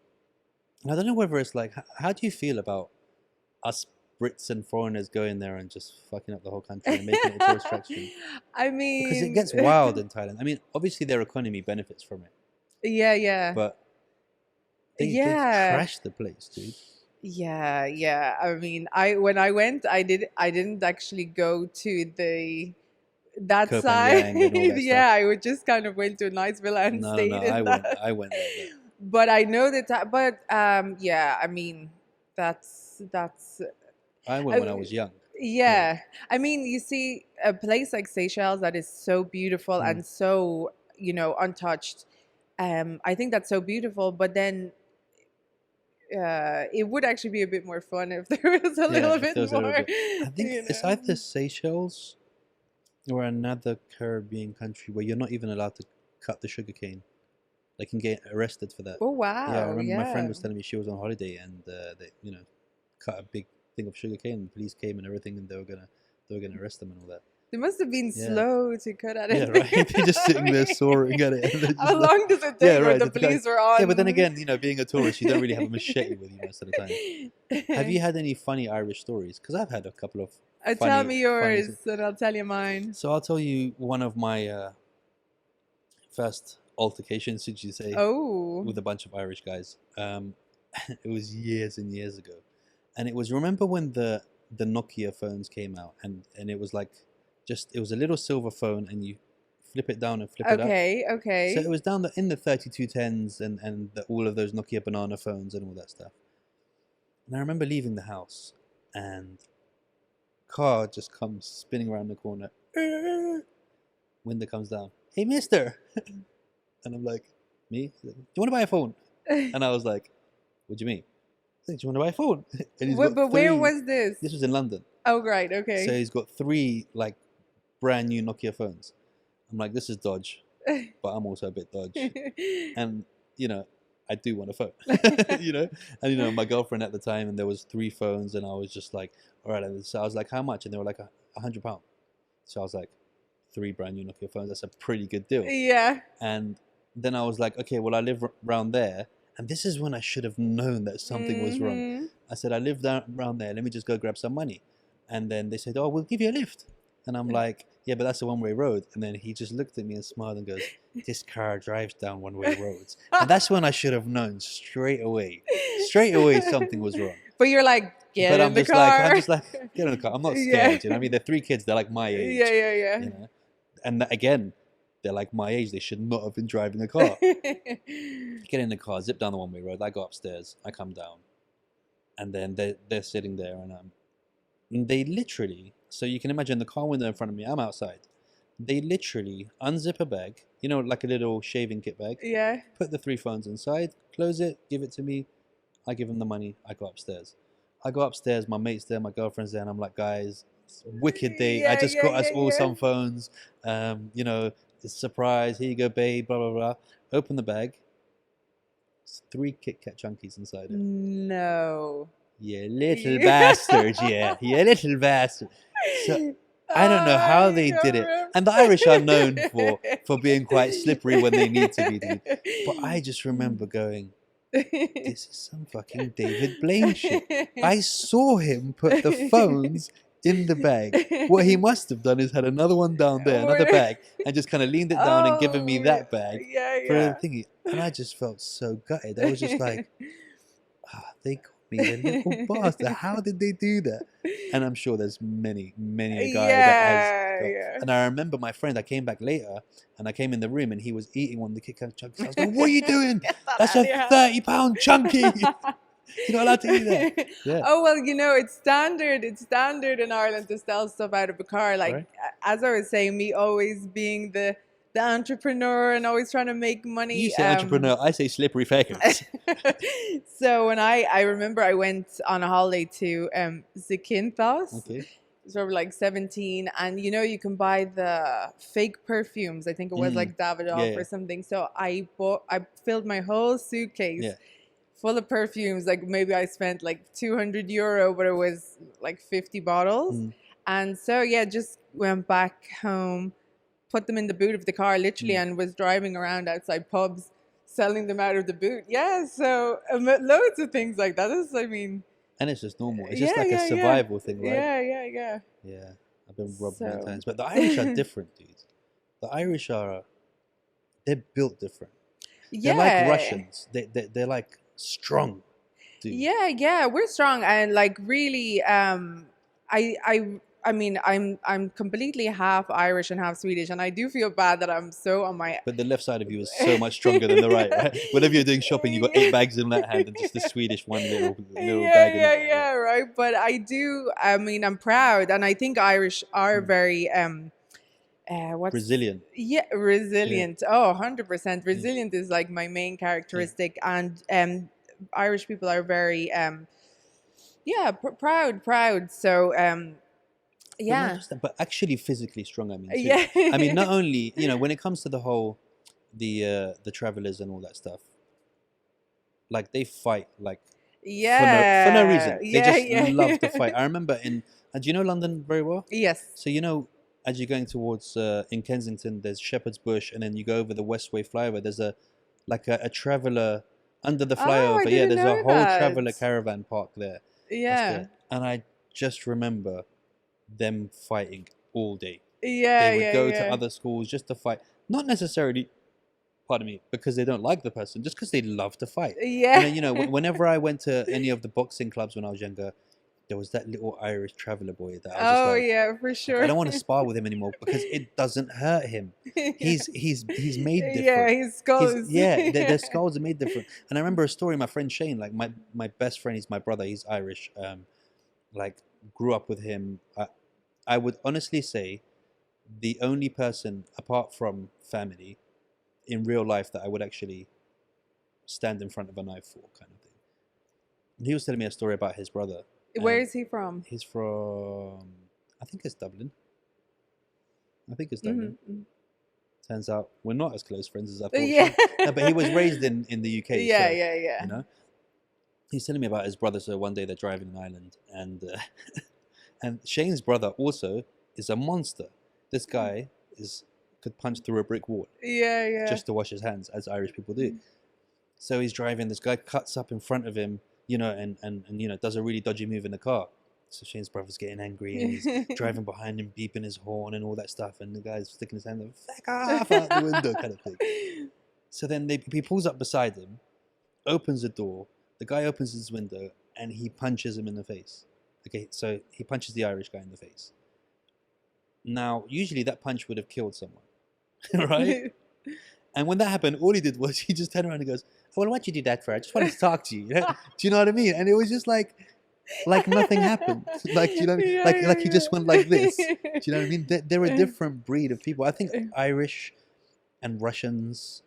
I don't know whether it's like, how do you feel about us Brits and foreigners going there and just fucking up the whole country and making it a tourist attraction? I mean, because it gets wild in Thailand. I mean, obviously their economy benefits from it. Yeah. But they trashed the place, dude. Yeah. I mean, when I went, I didn't actually go to that Koh side. Phangan and all that Yeah, stuff. I would just kind of went to a nice villa and stayed in I that. I went there. But I know that. But yeah, I mean, that's. I went when I was young. Yeah. I mean, you see a place like Seychelles that is so beautiful and so, untouched. I think that's so beautiful, but then it would actually be a bit more fun if there was a little bit more. I think it's either Seychelles or another Caribbean country where you're not even allowed to cut the sugarcane. They can get arrested for that. Oh Yeah, I wow, remember my friend yeah. was telling me she was on holiday and they, cut a big thing of sugarcane. And the police came and everything, and they were gonna arrest them and all that. They must have been Yeah, slow to cut at yeah, it. right. They're just sitting there soaring at it, and they're just How like, long does it yeah, take when right. the The guy, police are yeah, but then on? again, being a tourist, you don't really have a machete with you most of the time. Have you had any funny Irish stories? Because I've had a couple of Tell funny, me funny. yours, and I'll tell you mine. So I'll tell you one of my first altercations, should you say, Oh, with a bunch of Irish guys. It was years and years ago, and it was, remember when the Nokia phones came out, and it was like, it was a little silver phone, and you flip it down and flip it up. okay, So it okay. was down in the 3210s and all of those Nokia banana phones and all that stuff. And I remember leaving the house, and car just comes spinning around the corner. Window comes down. Hey, mister. And I'm like, me? He's like, do you want to buy a phone? And I was like, what do you mean? He's like, do you want to buy a phone? And he's got But where three. was this? This was in London. Oh, right, So okay. he's got three like brand new Nokia phones. I'm like, this is dodge, but I'm also a bit dodge. And I do want a phone. And my girlfriend at the time, and there was three phones, and I was just like, all right. And so I was like, how much? And they were like £100. So I was like, three brand new Nokia phones. That's a pretty good deal. Yeah. And then I was like, okay, well, I live around there. And this is when I should have known that something was wrong. Mm-hmm. I said, I live around there. Let me just go grab some money. And then they said, oh, we'll give you a lift. And I'm like, yeah, but that's a one-way road. And then he just looked at me and smiled and goes, this car drives down one-way roads. And that's when I should have known straight away. Straight away something was wrong. But you're like, get But in the car. I'm just like, get in the car. I'm not scared. Yeah. I mean, they're three kids. They're like my age. Yeah. And again, they're like my age. They should not have been driving a car. Get in the car, zip down the one-way road. I go upstairs. I come down. And then they're sitting there, and they literally, so you can imagine the car window in front of me. I'm outside. They literally unzip a bag, like a little shaving kit bag. Yeah. Put the three phones inside, close it, give it to me. I give them the money. I go upstairs. My mate's there, my girlfriend's there, and I'm like, guys, it's a wicked day. I just got us all some phones. It's a surprise. Here you go, babe. Blah blah blah. Open the bag. It's 3 Kit Kat chunkies inside it. No. You little bastard, yeah. You little bastard. So I don't know how they did it. And the Irish are known for being quite slippery when they need to be. But I just remember going, this is some fucking David Blaine shit. I saw him put the phones in the bag. What he must have done is had another one down there, another bag, and just kind of leaned it down and given me that bag for a thingy. And I just felt so gutted. I was just like, they got me, the little bastard. How did they do that? And I'm sure there's many a guy that has. And I remember my friend, I came back later, and I came in the room, and he was eating one of the Kit Kat chunks. I was like, what are you doing? That's a 30-pound chunky. You're not allowed to eat that. Yeah. Oh, well, it's standard. It's standard in Ireland to sell stuff out of a car. Like, Right. As I was saying, me always being the entrepreneur and always trying to make money. You say entrepreneur, I say slippery fakers. So when I remember I went on a holiday to Zakynthos. Okay. So we're like 17, and you can buy the fake perfumes. I think it was like Davidoff or something. So I filled my whole suitcase full of perfumes. Like maybe I spent like €200, but it was like 50 bottles. And so just went back home, put them in the boot of the car literally, and was driving around outside pubs selling them out of the boot. Yeah, so loads of things like that. And it's just normal. It's just like a survival thing, right? Yeah. Yeah, I've been robbed many times. But the Irish are different, dude. The Irish they're built different. Yeah. They're like Russians. They're like strong, dude. Yeah, we're strong, and like really, I mean, I'm completely half Irish and half Swedish, and I do feel bad that I'm so on my. But the left side of you is so much stronger than the right, right? Whenever you're doing shopping, you've got 8 bags in that hand and just the Swedish one little bag in that. Yeah, right. But I'm proud, and I think Irish are very what's resilient. Yeah, resilient. Yeah. Oh, 100%. Resilient is like my main characteristic, and Irish people are very proud. So But actually physically strong, I mean, too. I mean, not only, when it comes to the whole the travelers and all that stuff, like they fight like for no reason. They Yeah, just yeah. love to fight. I remember and do you know London very well? Yes. So you know, as you're going towards in Kensington, there's Shepherd's Bush, and then you go over the Westway flyover. There's a traveller under the Oh, I flyover. Yeah, didn't there's a know whole that. traveller caravan park there. That's Yeah. there, and I just remember them fighting all day. They Yeah, would yeah, go to yeah. other schools just to fight, not necessarily, pardon me, because they don't like the person, just because they love to fight. And then, Yeah. whenever I went to any of the boxing clubs when I was younger, there was that little Irish traveller boy that I was just Oh, like, yeah, for I sure. don't want to spar with him anymore because it doesn't hurt him. Yeah. He's made Yeah, different. his skulls. Yeah, their Yeah. skulls are made different. And I remember a story. My friend Shane, like my best friend, he's my brother. He's Irish. Like grew up with him. I would honestly say the only person apart from family in real life that I would actually stand in front of a knife for, kind of thing. And he was telling me a story about his brother. Where is he from? He's from, I think it's Dublin. I think it's Dublin. Mm-hmm. Turns out we're not as close friends as I thought. Yeah. No, but he was raised in the UK. Yeah, So, yeah. you know, he's telling me about his brother. So one day they're driving an island, and and Shane's brother also is a monster. This guy could punch through a brick wall Yeah. just to wash his hands, as Irish people do. So he's driving. This guy cuts up in front of him, and does a really dodgy move in the car. So Shane's brother's getting angry, and he's driving behind him, beeping his horn and all that stuff. And the guy's sticking his hand, "Fuck off!" out the window, kind of thing. So then he pulls up beside him, opens the door. The guy opens his window, and he punches him in the face. Okay, so he punches the Irish guy in the face. Now, usually that punch would have killed someone, right? And when that happened, all he did was he just turned around and goes, "Oh, well, what'd you do that for? I just wanted to talk to you." Do you know what I mean? And it was just like nothing happened. Like, you know, like he just went like this. Do you know what I mean? They're a different breed of people. I think Irish and Russians,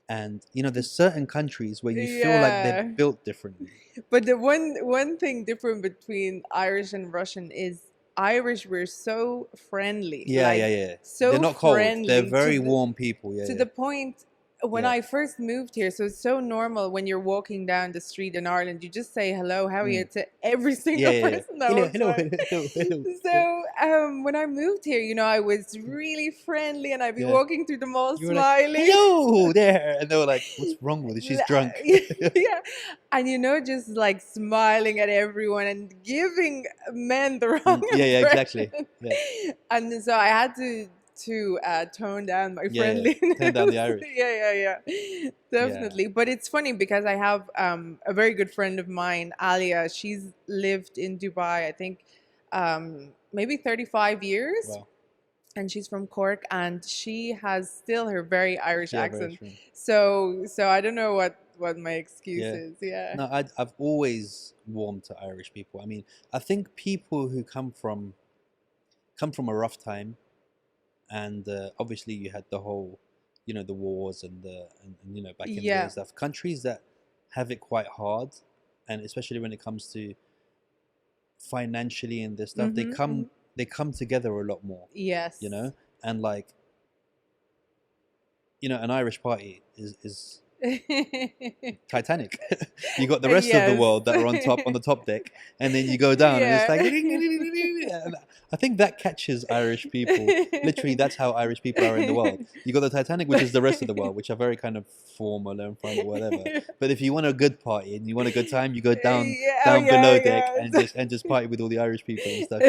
and there's certain countries where you feel like they're built differently. But the one thing different between Irish and Russian is Irish we're so friendly. Yeah. So they're not cold. friendly. They're very warm people. Yeah. To the point when I first moved here, so it's so normal when you're walking down the street in Ireland, you just say hello, how are you to every single person that walks by. So when I moved here, I was really friendly, and I'd be walking through the mall smiling. Like, hello there, and they were like, "What's wrong with her? She's drunk." Yeah, and just like smiling at everyone and giving men the wrong impression. Yeah, exactly. Yeah. And so I had to tone down my friendliness. Tone down the Irish. Yeah. Definitely. Yeah. But it's funny because I have a very good friend of mine, Alia. She's lived in Dubai, I think, maybe 35 years. Wow. And she's from Cork, and she has still her very Irish accent. So I don't know what my excuse is. Yeah. No, I've always warmed to Irish people. I mean, I think people who come from a rough time. And obviously you had the whole, the wars and back in the day stuff. Countries that have it quite hard, and especially when it comes to financially and this stuff, they come together a lot more. Yes. And like, an Irish party is Titanic. You got the rest of the world that are on the top deck, and then you go down and it's like and I think that catches Irish people. Literally, that's how Irish people are in the world. You got the Titanic, which is the rest of the world, which are very kind of formal and fun or whatever. But if you want a good party and you want a good time, you go down below deck and just party with all the Irish people and stuff.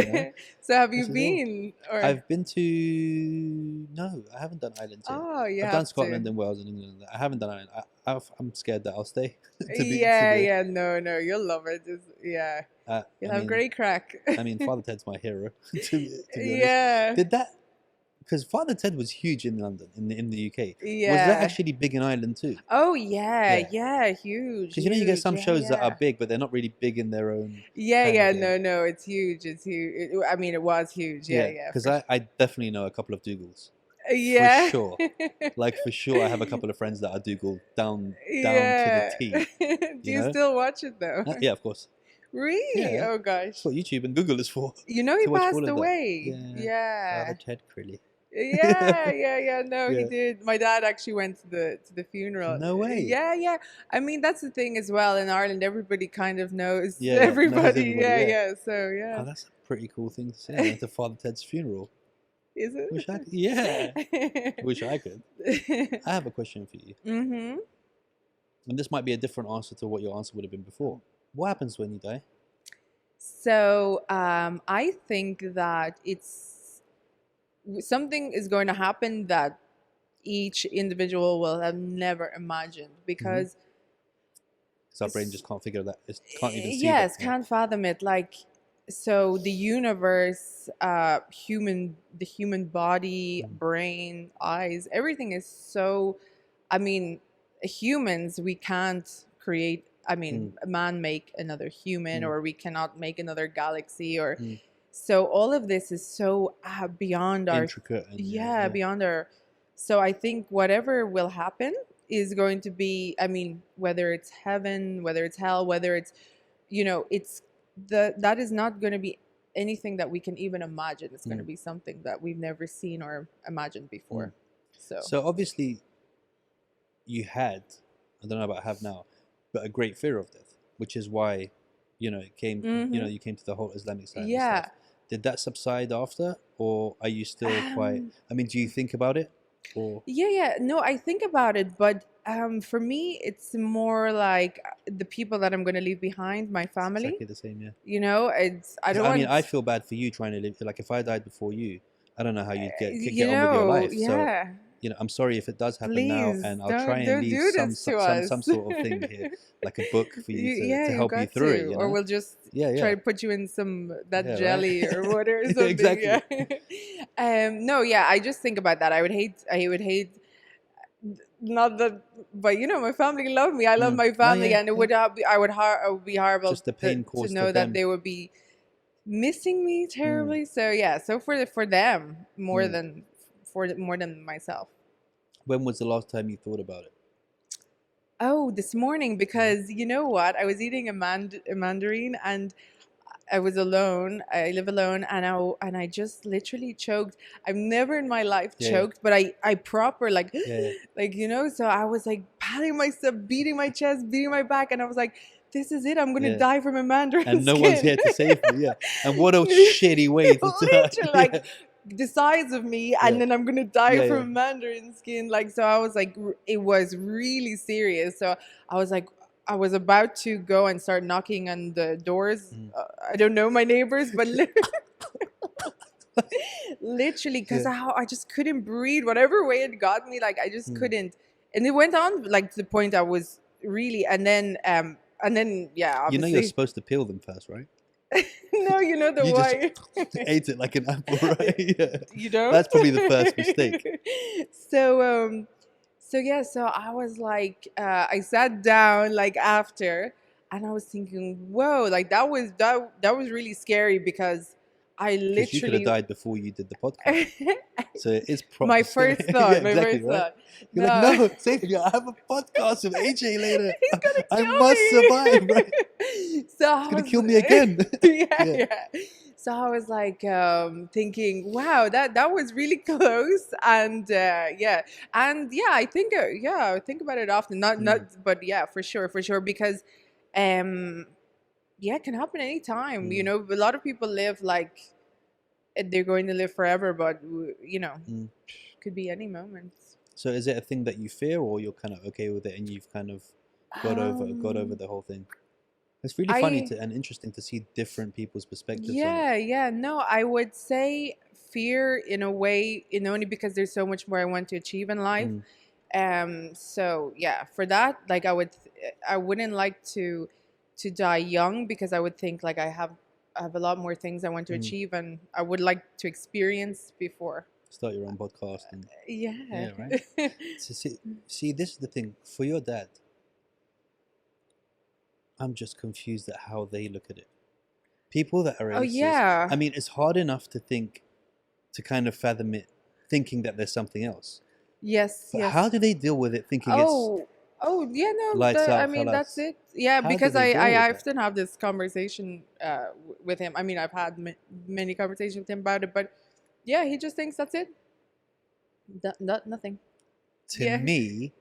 So have you been? Or? I've been to I haven't done Ireland yet. Oh, yeah. I've done Scotland and Wales and England. I haven't done Ireland. I'm scared that I'll stay. No, you'll love it. You'll have great crack. I mean, Father Ted's my hero. to be honest. Yeah. Did that? Because Father Ted was huge in London, in the UK. Yeah. Was that actually big in Ireland too? Oh yeah, huge. Because you get some shows that are big, but they're not really big in their own. No, it's huge. It's huge. I mean, it was huge. Yeah. Because I definitely know a couple of Dougalls. Yeah. For sure. For sure, I have a couple of friends that are Dougal down to the T. Do you still watch it though? Yeah, of course. Really? Yeah. Oh gosh. That's what YouTube and Google is for. He passed away. Yeah. Ted Crilly. Yeah. No, he Yeah. did. My dad actually went to the funeral. No way. Yeah. I mean, that's the thing as well. In Ireland, everybody kind of knows Yeah, knows everybody. everybody. Yeah. Yeah. So yeah, Oh, that's a pretty cool thing to say. I went to Father Ted's funeral. is Wish I could. Yeah. it? Wish I could. I have a question for you. Mm-hmm. And this might be a different answer to what your answer would have been before. What happens when you die? So I think that it's something is going to happen that each individual will have never imagined because Because our brain just can't figure that. It can't even see yes, that. can't fathom it. Like, so the universe, the human body, brain, eyes, everything is so. I mean, humans, we can't create. I mean, a man make another human, or we cannot make another galaxy, or so all of this is so beyond our Intricate. And, beyond our. So I think whatever will happen is going to be. I mean, whether it's heaven, whether it's hell, whether it's it's that is not going to be anything that we can even imagine. It's going to be something that we've never seen or imagined before. So obviously you had, I don't know about have now, but a great fear of death, which is why it came you came to the whole Islamic side and stuff. Did that subside after, or are you still quite, I mean, do you think about it, or no, I think about it, but for me it's more like the people that I'm going to leave behind, my family. exactly the same? Yeah. It's I don't I want. mean, I feel bad for you trying to live. Like, if I died before you, I don't know how you'd get on with you your life. yeah. So, I'm sorry if it does happen Please, now, and I'll try and don't leave do some this to us. some sort of thing here, like a book for you to You've help you got through to. it. Or we'll just try to put you in some Yeah, jelly right? or water or Yeah, something. exactly. No, I just think about that. I would hate not that, but my family love me. I love my family, yeah, and it would be it would be horrible just the pain to caused know to that them. they would be missing me terribly. So so for them more than more than myself. When was the last time you thought about it? Oh, this morning, because you know what? I was eating a mandarin, and I was alone. I live alone, and I just literally choked. I've never in my life choked, but I proper like like So I was like patting myself, beating my chest, beating my back, and I was like, "This is it. I'm gonna die from a mandarin and no skin." one's here to save me. Yeah, and what a shitty way to die. Literally, like the size of me, and then I'm gonna die from a mandarin skin. Like, so I was like, it was really serious. So I was like, I was about to go and start knocking on the doors. I don't know my neighbors, but literally, because I just couldn't breathe. Whatever way it got me, like I just couldn't. And it went on like to the point I was really, and then yeah, obviously. You're supposed to peel them first, right? No, the you white. just ate it like an apple, right? Yeah. You don't? That's probably the first mistake. So so I was like, I sat down like after, and I was thinking, whoa, like that was really scary, because I literally you could have died before you did the podcast. So it is my first thought. My first thought. You're like, no, save me. I have a podcast with AJ later. He's gonna I kill must me. survive, right? So He's gonna kill me again. yeah. So I was like thinking, wow, that was really close, and I think I think about it often. Not but for sure, because it can happen anytime. A lot of people live like they're going to live forever, but could be any moment. So is it a thing that you fear, or you're kind of okay with it and you've kind of got over the whole thing? It's really funny and interesting to see different people's perspectives on it. No, I would say fear in a way, only because there's so much more I want to achieve in life. So for that, like I wouldn't like to die young, because I would think like I have a lot more things I want to achieve, and I would like to experience before. Start your own podcast. And, yeah, right. So see, this is the thing for your dad. I'm just confused at how they look at it. People that are atheists, I mean, it's hard enough to kind of fathom it, thinking that there's something else. Yes. But how do they deal with it, thinking it's yeah, no, lights out, I mean, that's it. Yeah, how because I often have this conversation with him. I mean, I've had many conversations with him about it, but yeah, he just thinks that's it. Nothing. To Yeah. me,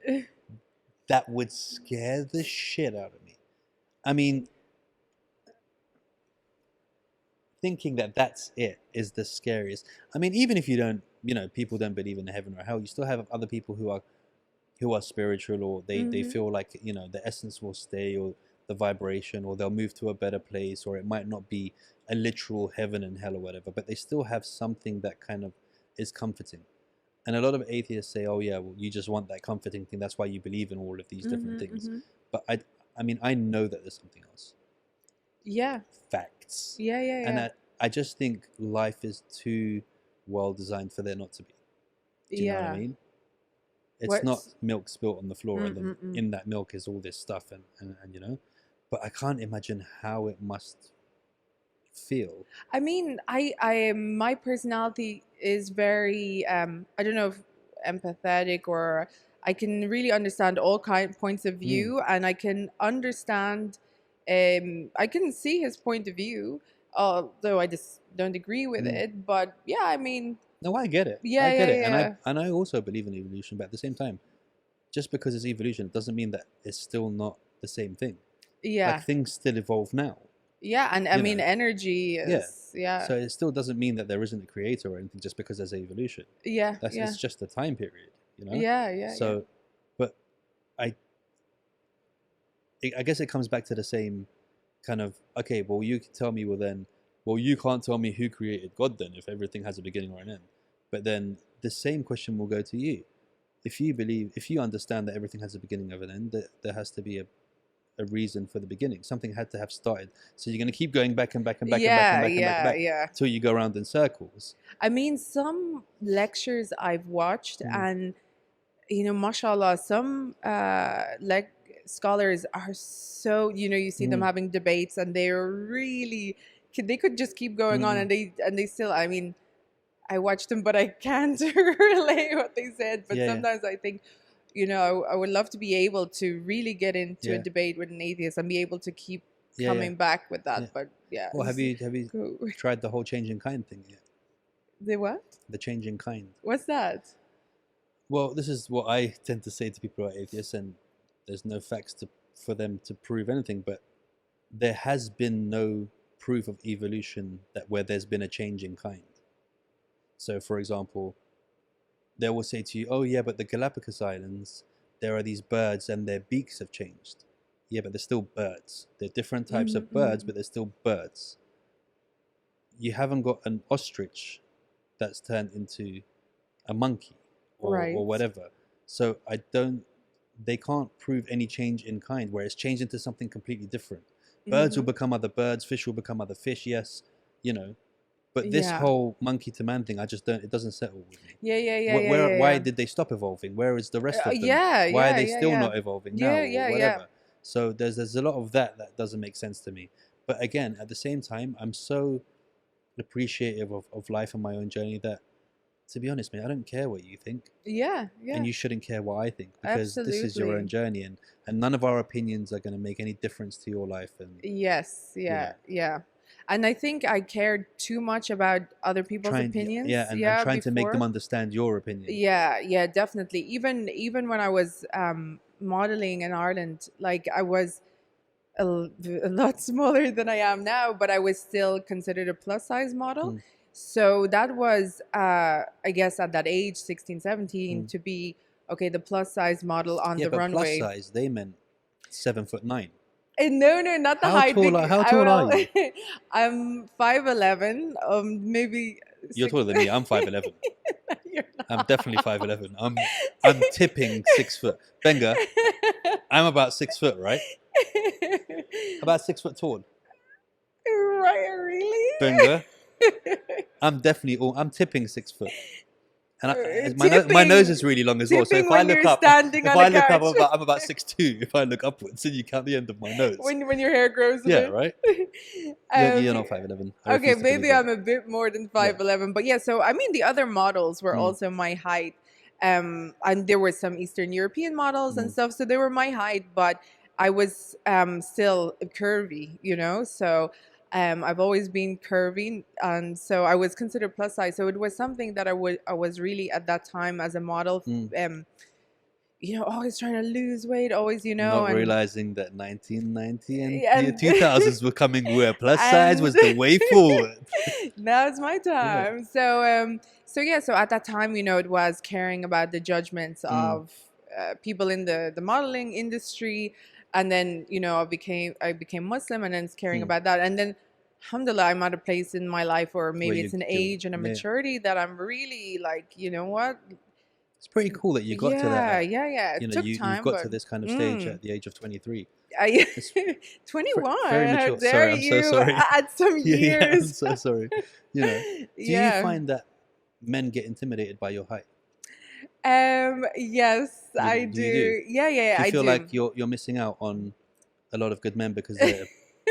that would scare the shit out of me. I mean, thinking that that's it is the scariest. I mean, even if you don't, people don't believe in heaven or hell, you still have other people who are spiritual, or they Hmm. feel like the essence will stay, or the vibration, or they'll move to a better place, or it might not be a literal heaven and hell or whatever, but they still have something that kind of is comforting. And a lot of atheists say, oh yeah, well, you just want that comforting thing, that's why you believe in all of these different Hmm. things. Hmm. But I mean, I know that there's something else. Yeah. Facts. Yeah. Yeah. And Yeah. I just think life is too well designed for there not to be. Do you know what I Yeah. mean? It's not What's milk spilt on the floor, and then Mm-mm-mm. in that milk is all this stuff, and. But I can't imagine how it must feel. I mean, my personality is very, I don't know if empathetic, or I can really understand all points of Mm, view, and I can understand, I can see his point of view, although I just don't agree with mm. it. But yeah, I mean, No, I get it. I yeah, get yeah, it, and I yeah, and I also believe in evolution. But at the same time, just because it's evolution doesn't mean that it's still not the same thing. Like yeah, things still evolve now. yeah, and I You mean, know, energy yeah. is, yeah, So it still doesn't mean that there isn't a creator or anything just because there's evolution. yeah, That's yeah, it's just a time period. yeah, yeah, yeah, So, but I I guess it comes back to the same kind of, okay, well, you can tell me, well, you can't tell me who created God then if everything has a beginning or an end. But then the same question will go to you. If you understand that everything has a beginning of an end, that there has to be a reason for the beginning. Something had to have started. So you're going to keep going back and back and back and back and yeah, back and back and yeah, back yeah. till you go around in circles. I mean, some lectures I've watched, Mm, and mashallah, some like scholars are so, you see them mm, having debates, and they're really, they could just keep going on, mm. and they still, I mean, I watched them, but I can't relay what they said. But Yeah, yeah, sometimes I think, I would love to be able to really get into a yeah, debate with an atheist and be able to keep yeah, yeah, coming back with yeah. that. But yeah, Well, have you cool. tried the whole changing kind thing yet? The what? The changing kind. What's that? Well, this is what I tend to say to people who are atheists, and there's no facts for them to prove anything, but there has been no proof of evolution that where there's been a change in kind. So, for example, they will say to you, "Oh yeah, but the Galapagos Islands, there are these birds and their beaks have changed." Yeah, but they're still birds. They're different types Hmm. of birds, Hmm. but they're still birds. You haven't got an ostrich that's turned into a monkey or Right. whatever. So I don't. They can't prove any change in kind where it's changed into something completely different. Birds will Hmm. become other birds, fish will become other fish. Yes, you know. But this Yeah. whole monkey to man thing, I just don't. It doesn't settle with me. Yeah, yeah, yeah, yeah, Where? yeah, Why yeah. did they stop evolving? Where is the rest of them? Yeah, Why are yeah, they yeah, still yeah. not evolving now Yeah, or yeah, yeah. whatever? So there's a lot of that doesn't make sense to me. But again, at the same time, I'm so appreciative of life and my own journey that, to be honest, man, I don't care what you think, Yeah, and yeah. you shouldn't care what I think, because this is your own Absolutely. journey, and none of our opinions are going to make any difference to your life. And Yes, yeah, yeah, yeah. And I think I cared too much about other people's trying, yeah, opinions, and yeah, trying to make them before. understand your opinion. Yeah, yeah, definitely. Even when I was modeling in Ireland, like I was a lot smaller than I am now, but I was still considered a plus size model. Mm, So that was, I guess, at that age, 16, 17, mm. to be, okay, the plus size model on Yeah, the but plus runway. size, they meant 7'9". No, no, not the How height. tall are how I tall are will. you? I'm 5'11", maybe You're six. taller than me. I'm 5'11". You're I'm not. definitely 5'11". I'm tipping 6 foot. Benga, I'm about 6 foot, right? About 6 foot tall. Right, really? Benga, I'm tipping 6 foot. And my nose Tipping, is really long as well. So tipping when you're standing if on a I look up, couch. I'm about 6'2". If I look upwards, and you count the end of my nose. When your hair grows a Yeah, bit. right. You're um, not 5'11". I okay, refuse to believe maybe that. I'm a bit more than Yeah. 5'11", but yeah. So I mean, the other models were Mm, also my height, and there were some Eastern European models and mm, stuff, so they were my height, but I was still curvy, So I've always been curvy, and so I was considered plus size. So it was something that I was really at that time as a model, always trying to lose weight, always, Not and realizing that 1990 and the and 2000s were coming where plus size and was the way forward. now it's my Yeah. time. So at that time, it was caring about the judgments of people in the modeling industry, and then I became Muslim, and then it's caring about that, and then alhamdulillah, I'm at a place in my life, or Where maybe it's an you age and a yeah. maturity that I'm really like, what? It's pretty cool that you got to that. Yeah. It took you've time, got but to this kind of stage at the age of 23. I, It's 21. very How mature. dare Sorry, I'm so you sorry. add some Yeah, I'm years? so sorry. Do you find that men get intimidated by your height? Yes, I Do you do? do. Yeah, Do you I feel do. like you're missing out on a lot of good men because they're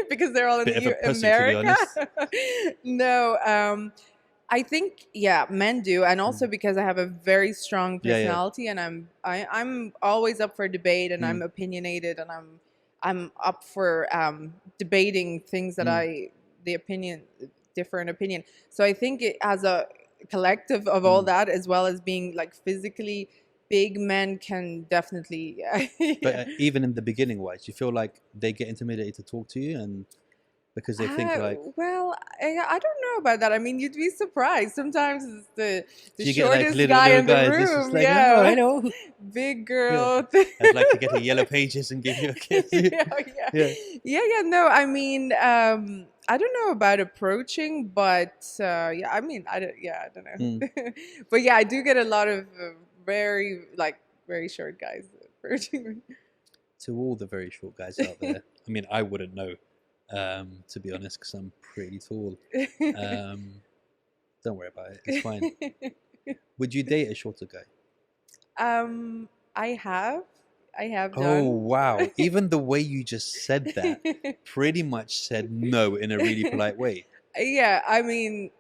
Because they're all a in bit of a pussy, to be America. honest? No, I think men do, and also because I have a very strong Yeah, yeah. personality, and I'm always up for debate, and I'm Mm. opinionated, and I'm up for debating things that differ in opinion. So I think it as a collective of all that, as well as being like physically big, men can definitely. But even in the beginning, wise, you feel like they get intimidated to talk to you, and because they think like, Well, I don't know about that. I mean, you'd be surprised. Sometimes it's the do you get like shortest little guy in the guys? It's just room. like, oh, Yeah, hello. big Yeah. girl. I'd like to get a yellow pages and give you a kiss. Yeah. No, I mean, I don't know about approaching, but yeah, I mean, I don't know. But yeah, I do get a lot of very short guys approaching me. To all the very short guys out there, I mean, I wouldn't know, to be honest, because I'm pretty tall. Don't worry about it; it's fine. Would you date a shorter guy? I have Oh done. wow! Even the way you just said that pretty much said no in a really polite way. Yeah, I mean,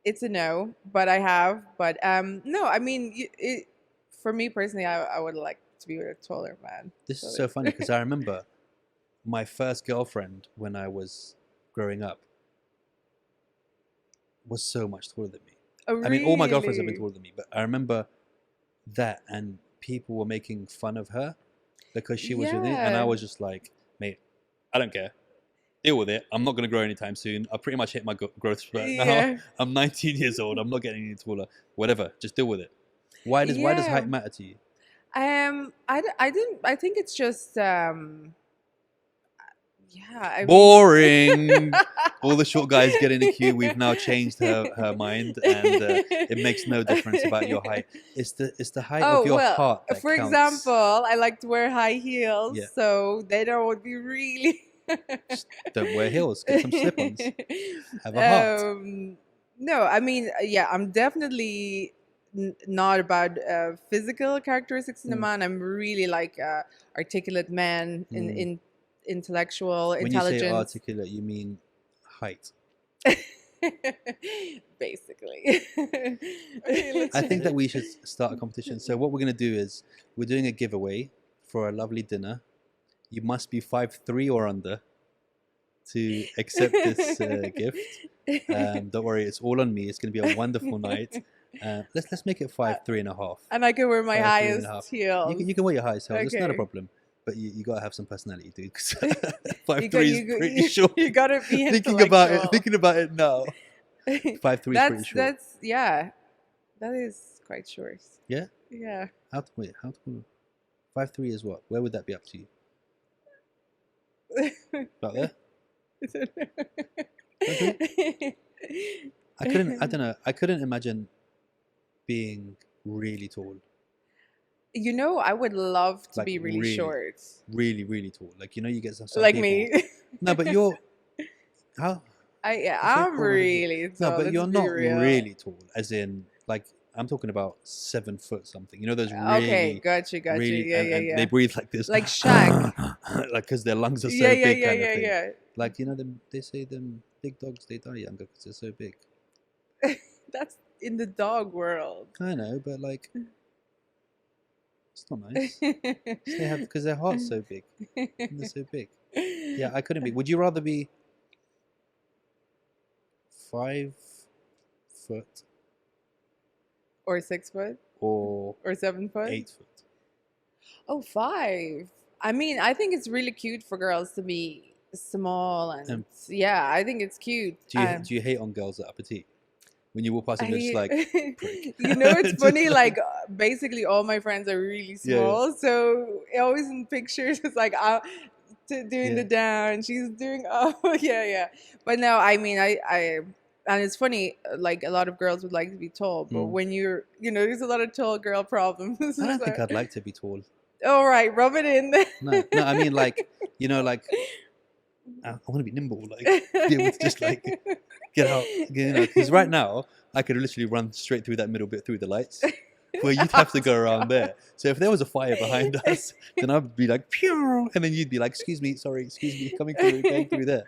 it's a no, but I have. But no, I mean, for me personally, I would like to be with a taller man. This is so funny because I remember my first girlfriend when I was growing up was so much taller than me. Oh, I mean, all my girlfriends have been really? taller than me, but I remember that, and people were making fun of her because she was with me, and I Yeah. was just like, mate, I don't care. Deal with it. I'm not going to grow anytime soon. I pretty much hit my growth spurt now. Yeah. I'm 19 years old. I'm not getting any taller. Whatever. Just deal with it. Why does Yeah. height matter to you? I didn't. I think it's just yeah. I Boring. All the short guys get in the queue. We've now changed her mind, and it makes no difference about your height. It's the height of your heart that for counts. example, I like to wear high heels, Yeah. so they don't be really. Just don't wear heels. Get some slip-ons. Have a heart. No, I mean, yeah, I'm definitely not about physical characteristics in a man. I'm really like articulate man, in intellectual, When intelligence. you say articulate, you mean height. Basically. I think that we should start a competition. So what we're going to do is we're doing a giveaway for a lovely dinner. You must be 5'3" or under to accept this gift. Don't worry, it's all on me. It's going to be a wonderful night. Let's make it 5'3.5". And I can wear my 5'3.5". highest heels. You can wear your highest heels. It's not a Okay. problem. But you got to have some personality, dude. 'Cause You 5'3" got- is you- pretty short. You gotta be Thinking about it intellectual. now. 5'3" is pretty short. That's yeah. That is quite short. Yeah? Yeah. How tall? 5'3" is what? Where would that be up to you? About there? I don't know. I couldn't imagine being really tall. I would love to Like, be really really. short. Really, really tall. Like, you get some Like people. me. No, but you're... How? I'm really tall. No, but let's you're be not real. really tall. As in, like, I'm talking about 7 foot something. You know those really... Okay, got you. really, Yeah, and they breathe like this. Like Shaq. Like, because their lungs are so Yeah, big kind of thing. yeah. Like, they say them big dogs, they die younger because they're so big. That's in the dog world. I know, but like, it's not nice. They have, because their heart's so big. And they're so big. Yeah, I couldn't be. Would you rather be 5 foot Or 6 foot? or Or 7 foot? 8 foot. Oh, 5. I mean, I think it's really cute for girls to be small and Um, yeah, I think it's cute. Do you hate on girls that are petite? When you walk past them, you're just like, prick. You know, it's Just funny. Like, basically, all my friends are really Yeah. small, so always in pictures, it's like doing the Yeah. down. She's doing yeah. But no, I mean, I and it's funny. Like a lot of girls would like to be tall, but Mm. when there's a lot of tall girl problems. I don't So, think I'd like to be tall. all right, rub it in. No, I mean like I want to be nimble, like be able to just like get out, because right now I could literally run straight through that middle bit through the lights, where you'd have to go around there. So if there was a fire behind us, then I'd be like, pew, and then you'd be like, excuse me, coming through, going through there.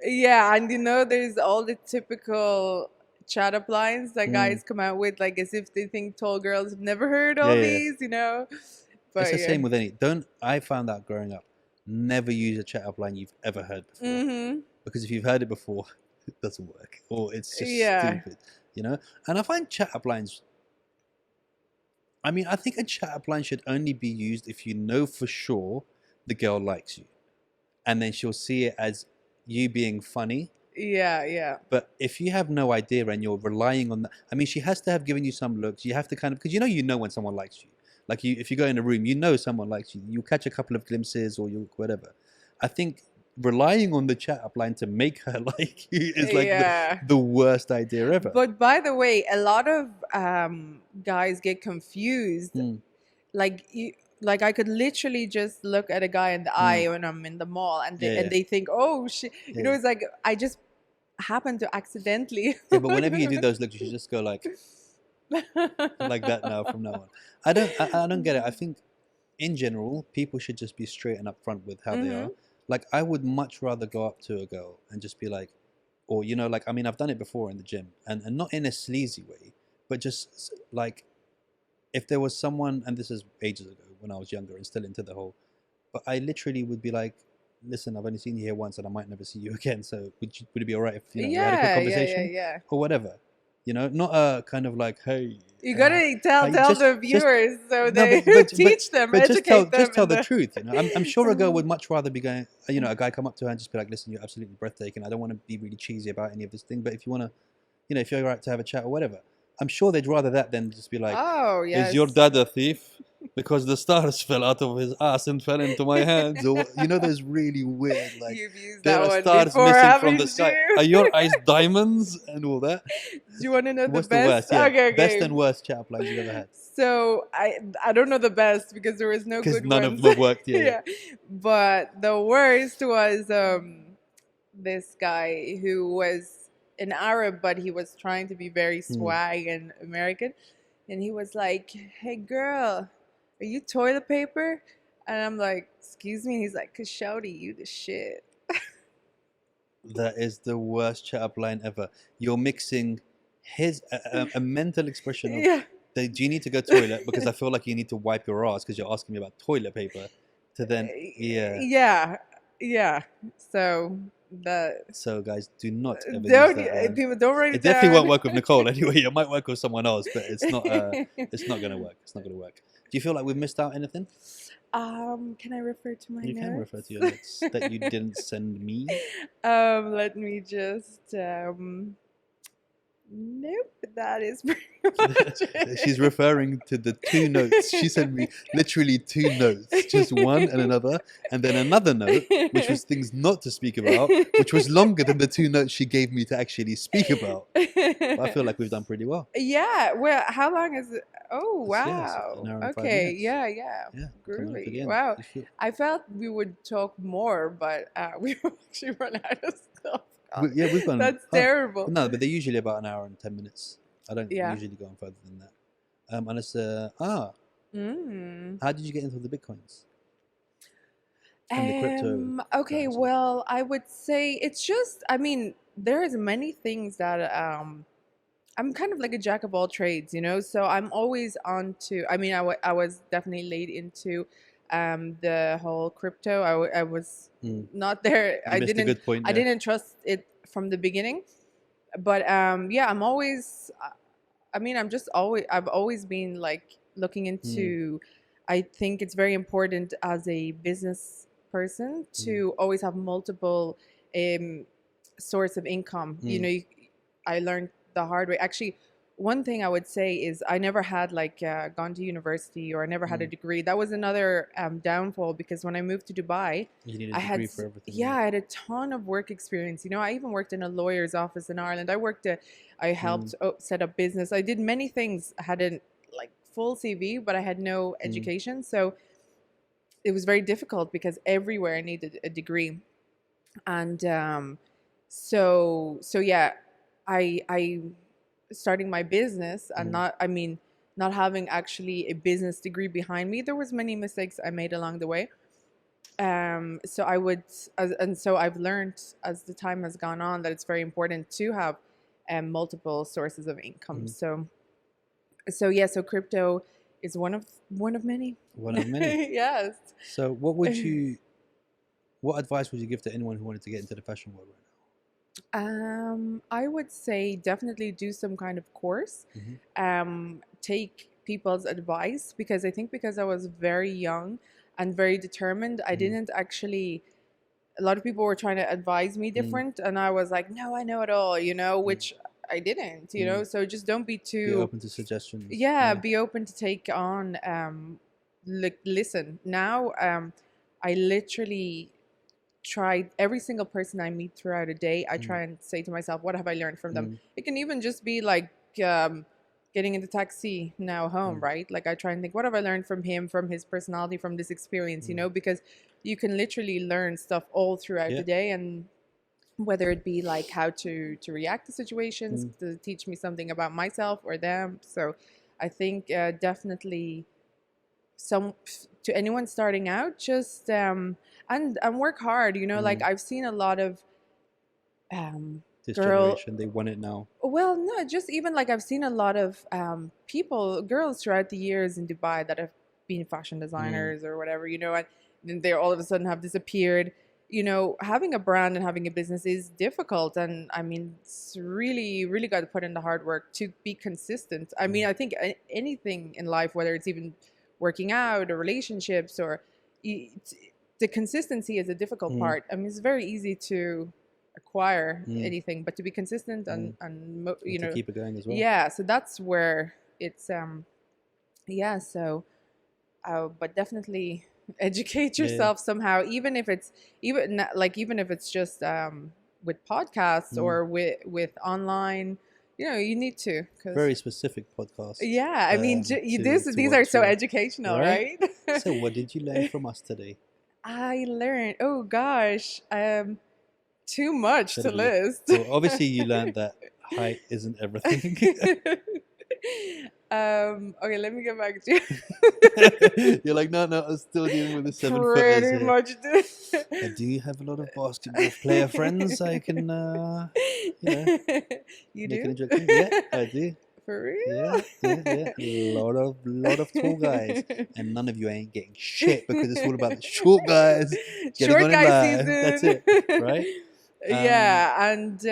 Yeah, and there's all the typical chat up lines that Mm. guys come out with, like as if they think tall girls have never heard all Yeah, yeah. these. But It's the yeah. same with I found out growing up, never use a chat up line you've ever heard before. Mm-hmm. Because if you've heard it before, it doesn't work, or it's just Yeah. stupid, And I find chat up lines. I mean, I think a chat up line should only be used if you know for sure the girl likes you, and then she'll see it as you being funny. Yeah. But if you have no idea and you're relying on that, I mean, she has to have given you some looks. You have to kind of, because you know when someone likes you. Like if you go in a room, someone likes you. You catch a couple of glimpses or you whatever. I think relying on the chat up line to make her like you is like Yeah. the worst idea ever. But by the way, a lot of guys get confused. Mm. Like I could literally just look at a guy in the eye when I'm in the mall, and they think, oh shit, Yeah. it's like I just happened to accidentally. Yeah, but whenever you do those looks, you should just go like that now from now on. I don't get it. I think in general, people should just be straight and upfront with how they are. Like I would much rather go up to a girl and just be like, or like, I mean, I've done it before in the gym, and not in a sleazy way, but just like if there was someone, and this is ages ago when I was younger and still into the whole, but I literally would be like, listen, I've only seen you here once and I might never see you again, so would it be all right if we had a quick conversation Yeah. or whatever, not a kind of like, hey, You gotta tell the viewers so they teach them, but educate them. just tell the truth. I'm sure a girl would much rather be going, a guy come up to her and just be like, listen, you're absolutely breathtaking. I don't want to be really cheesy about any of this thing, but if you want to, if you're all right to have a chat or whatever, I'm sure they'd rather that than just be like, oh yes, is your dad a thief? Because the stars fell out of his ass and fell into my hands, or those really weird, like you've used there that are one stars before, missing from the haven't sky. you? Are your eyes diamonds and all that? Do you want to know What's the best? the worst? Yeah. Okay. Best and worst chat up lines you've ever had. So I don't know the best because there was no good none ones. of them worked. Yeah. But the worst was this guy who was an Arab, but he was trying to be very swag and American, and he was like, "Hey girl, are you toilet paper?" And I'm like, "Excuse me." And he's like, "'Cause shouty, you the shit." That is the worst chat up line ever. You're mixing a mental expression of do you need to go toilet because I feel like you need to wipe your ass because you're asking me about toilet paper, to then yeah. So guys, do not ever use that. people don't write It it down. definitely won't work with Nicole anyway. It might work with someone else, but it's not gonna work. It's not gonna work. Do you feel like we've missed out anything? Can I refer to my notes? You can refer to your notes that you didn't send me. Let me just nope, that is pretty much it. She's referring to the 2 notes. She sent me literally 2 notes, just one and another, and then another note, which was things not to speak about, which was longer than the 2 notes she gave me to actually speak about. But I feel like we've done pretty well. Yeah. Well, how long is it? Oh, wow. An hour and 5 okay. minutes. Yeah. Groovy. End. Wow. I felt we would talk more, but we actually run out of stuff. We've gone. That's terrible. No, but they're usually about an hour and 10 minutes. I don't usually go on further than that. Unless, how did you get into the Bitcoins? And the crypto? Okay, well, I would say it's just, I mean, there's many things that I'm kind of like a jack of all trades, so I'm always on to, I mean, I was definitely laid into the whole crypto. I was not there. I didn't trust it from the beginning. But yeah, I'm always. I mean, I've always been like looking Mm, into. I think it's very important as a business person mm, to always have multiple um, source of income. You mm, know, I learned the hard way. Actually, one thing I would say is I never had like gone to university, or I never had a mm. degree. That was another downfall, because when I moved to Dubai, You need a I had degree for everything, yeah, yeah. I had a ton of work experience. You know, I even worked in a lawyer's office in Ireland. I Mm, helped set up business. I did many things. I had a like full CV, but I had no mm, education, so it was very difficult because everywhere I needed a degree. And so yeah, I starting my business and mm, not having actually a business degree behind me. There was many mistakes I made along the way. So I would, and so I've learned as the time has gone on that it's very important to have multiple sources of income. mm. So yeah, so crypto is one of many. One of many. Yes. So, what advice would you give to anyone who wanted to get into the fashion world right I would say definitely do some kind of course. now? Hmm. Take people's advice, because I think because I was very young and very determined, I Mm, didn't actually. A lot of people were trying to advise me mm, different, and I was like, no, I know it all, mm, which I didn't, mm. So just don't be Be too. open to suggestions. Yeah, Yeah. be open to take on. Listen now. I literally try every single person I meet throughout a day. I Mm, try and say to myself, what have I learned from them? mm, It can even just be like getting in the taxi now home, mm, right? Like I try and think, what have I learned from him, from his personality, from this experience, mm. because you can literally learn stuff all throughout Yeah. the day. And whether it be like how to react to situations, Mm, to teach me something about myself or them. So I think definitely some to anyone starting out, just and work hard, like mm. I've seen a lot of This girl generation, they want it now. well, no, just even like I've seen a lot of girls throughout the years in Dubai that have been fashion Mm, designers or whatever, and then they all of a sudden have disappeared. Having a brand and having a business is difficult, and I mean, it's really, really got to put in the hard work to be consistent. I mean, mm, I think anything in life, whether it's even working out or relationships or y- t- the consistency is a difficult mm, part. I mean, it's very easy to acquire mm, anything, but to be consistent mm. and And to keep it going as well. yeah, so that's where it's yeah, so but definitely educate Yeah. yourself somehow, even if it's even if it's just with podcasts Mm. or with online, you need to, because Very specific podcasts yeah, I mean, to these are watch. so Yeah. educational, Right. right? So, what did you learn from us today? I learned, oh gosh, too much to Literally. list. Well, obviously, you learned that height isn't everything. Okay, let me get back to you. You're like, no, no, I'm still dealing with the 7 footers Pretty here. much. Do you have a lot of basketball player friends I can, you know, You make an do? introduction? Yeah, I do. For real? Yeah, yeah, yeah. Lot of tall guys, and none of you ain't getting shit because it's all about the short guys getting Short on in guy life. That's season. it, right? Um, Yeah, and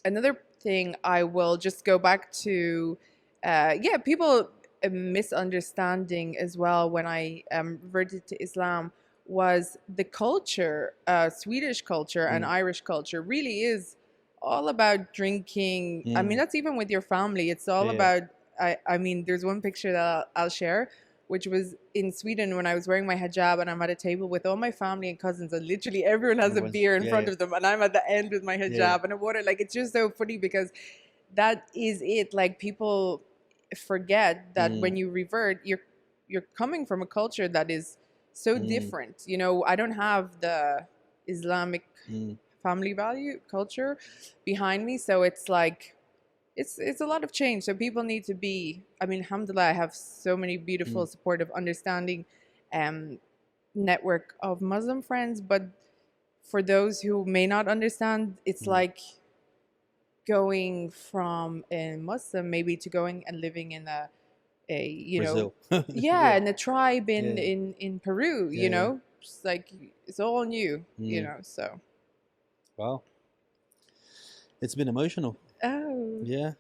another thing I will just go back to, yeah, people misunderstanding as well when I reverted to Islam was the culture, Swedish culture and mm, Irish culture really is all about drinking. I mean, mm, that's even with your family. It's all yeah, about, I mean, there's one picture that I'll share, which was in Sweden when I was wearing my hijab and I'm at a table with all my family and cousins, and literally everyone has a everyone's beer in yeah, front yeah, of them, and I'm at the end with my yeah, hijab and a water. Like, it's just so funny because that is it. Like, people forget that mm, when you revert, you're coming from a culture that is so mm, different. I don't have the Islamic mm, family value culture behind me, so it's like it's a lot of change. So people need to be. I mean, alhamdulillah, I have so many beautiful, mm, supportive, understanding network of Muslim friends. But for those who may not understand, it's mm. like going from a Muslim maybe to going and living in a Brazil. yeah, Yeah, in a tribe in yeah, in Peru. yeah, yeah. It's like it's all new. Mm. So Wow. It's been emotional. Oh. Yeah.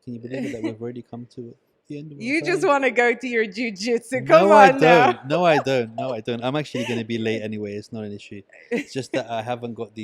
Can you believe it that we've already come to the end of our You just time? want to go to your jujitsu. Come No, I on now. don't. No, I don't. No, I don't. I'm actually going to be late anyway. It's not an issue. It's just that I haven't got the.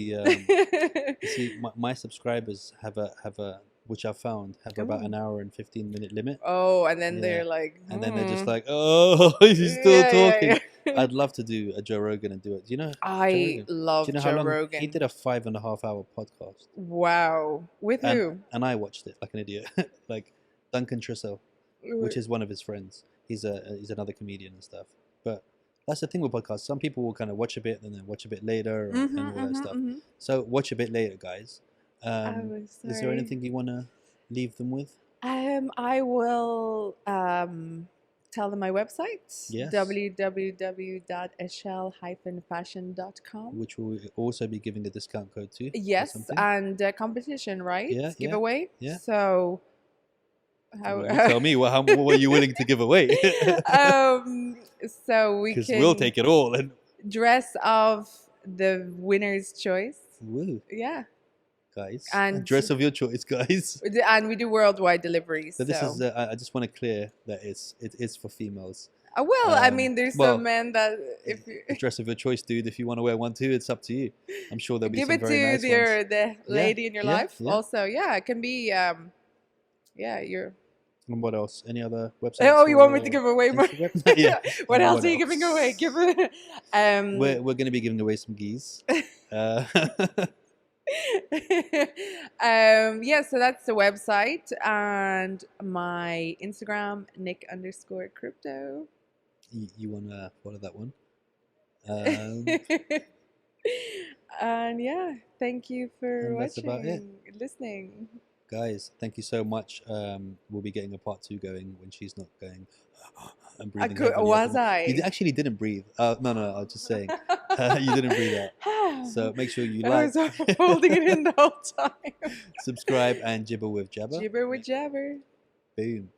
You see, my subscribers have a which I found have about an hour and 15-minute limit, Oh, and then Yeah. they're like, and then they're just "Hmm." like, "Oh, he's still Yeah, talking." yeah. I'd love to do a Joe Rogan and do it. Do you know Joe I Rogan? Do love you know how Joe long he Rogan. did? A 5.5 hour podcast, Wow. With and who? and I watched it like an idiot, like Duncan Trussell, which is one of his friends. He's another comedian and stuff. But that's the thing with podcasts. Some people will kind of watch a bit and then watch a bit later and all that stuff. So watch a bit later, guys. Is there Sorry. anything you want to leave them with? I will tell them my website, Yes. www.eshel-fashion.com. Which will also be giving a discount code to. Yes, something. and competition, right? Yeah, yeah, Giveaway. yeah. So, how? Well, you tell me what are you willing to give away? So we Because can we'll take it all. And dress of the winner's choice. woo, Yeah, guys, And- dress of your choice, guys. and we do worldwide deliveries. So this is. I just want to clear that it is for females. well, I mean, there's well, some men that if you Dress of your choice, dude. If you want to wear one too, it's up to you. I'm sure there'll be give some it very to nice ones. the lady in your yeah, life. yeah. Also, yeah, it can be you're. And what else? Any other websites? Oh, you want me to or give away more? Instagram? Yeah. What And else are you giving away? Give it. We're going to be giving away some geese. Yeah, so that's the website and my Instagram, Nick_crypto. You want to follow that one? And yeah, thank you for And that's watching, about it. listening. Guys, thank you so much. We'll be getting a part 2 going when she's not going and breathing. Was I? You actually didn't breathe. No, I was just saying. You didn't breathe out. So make sure you I like, was holding it in the whole time. subscribe, and Jibber with Jabber. Jibber with Jabber. Boom.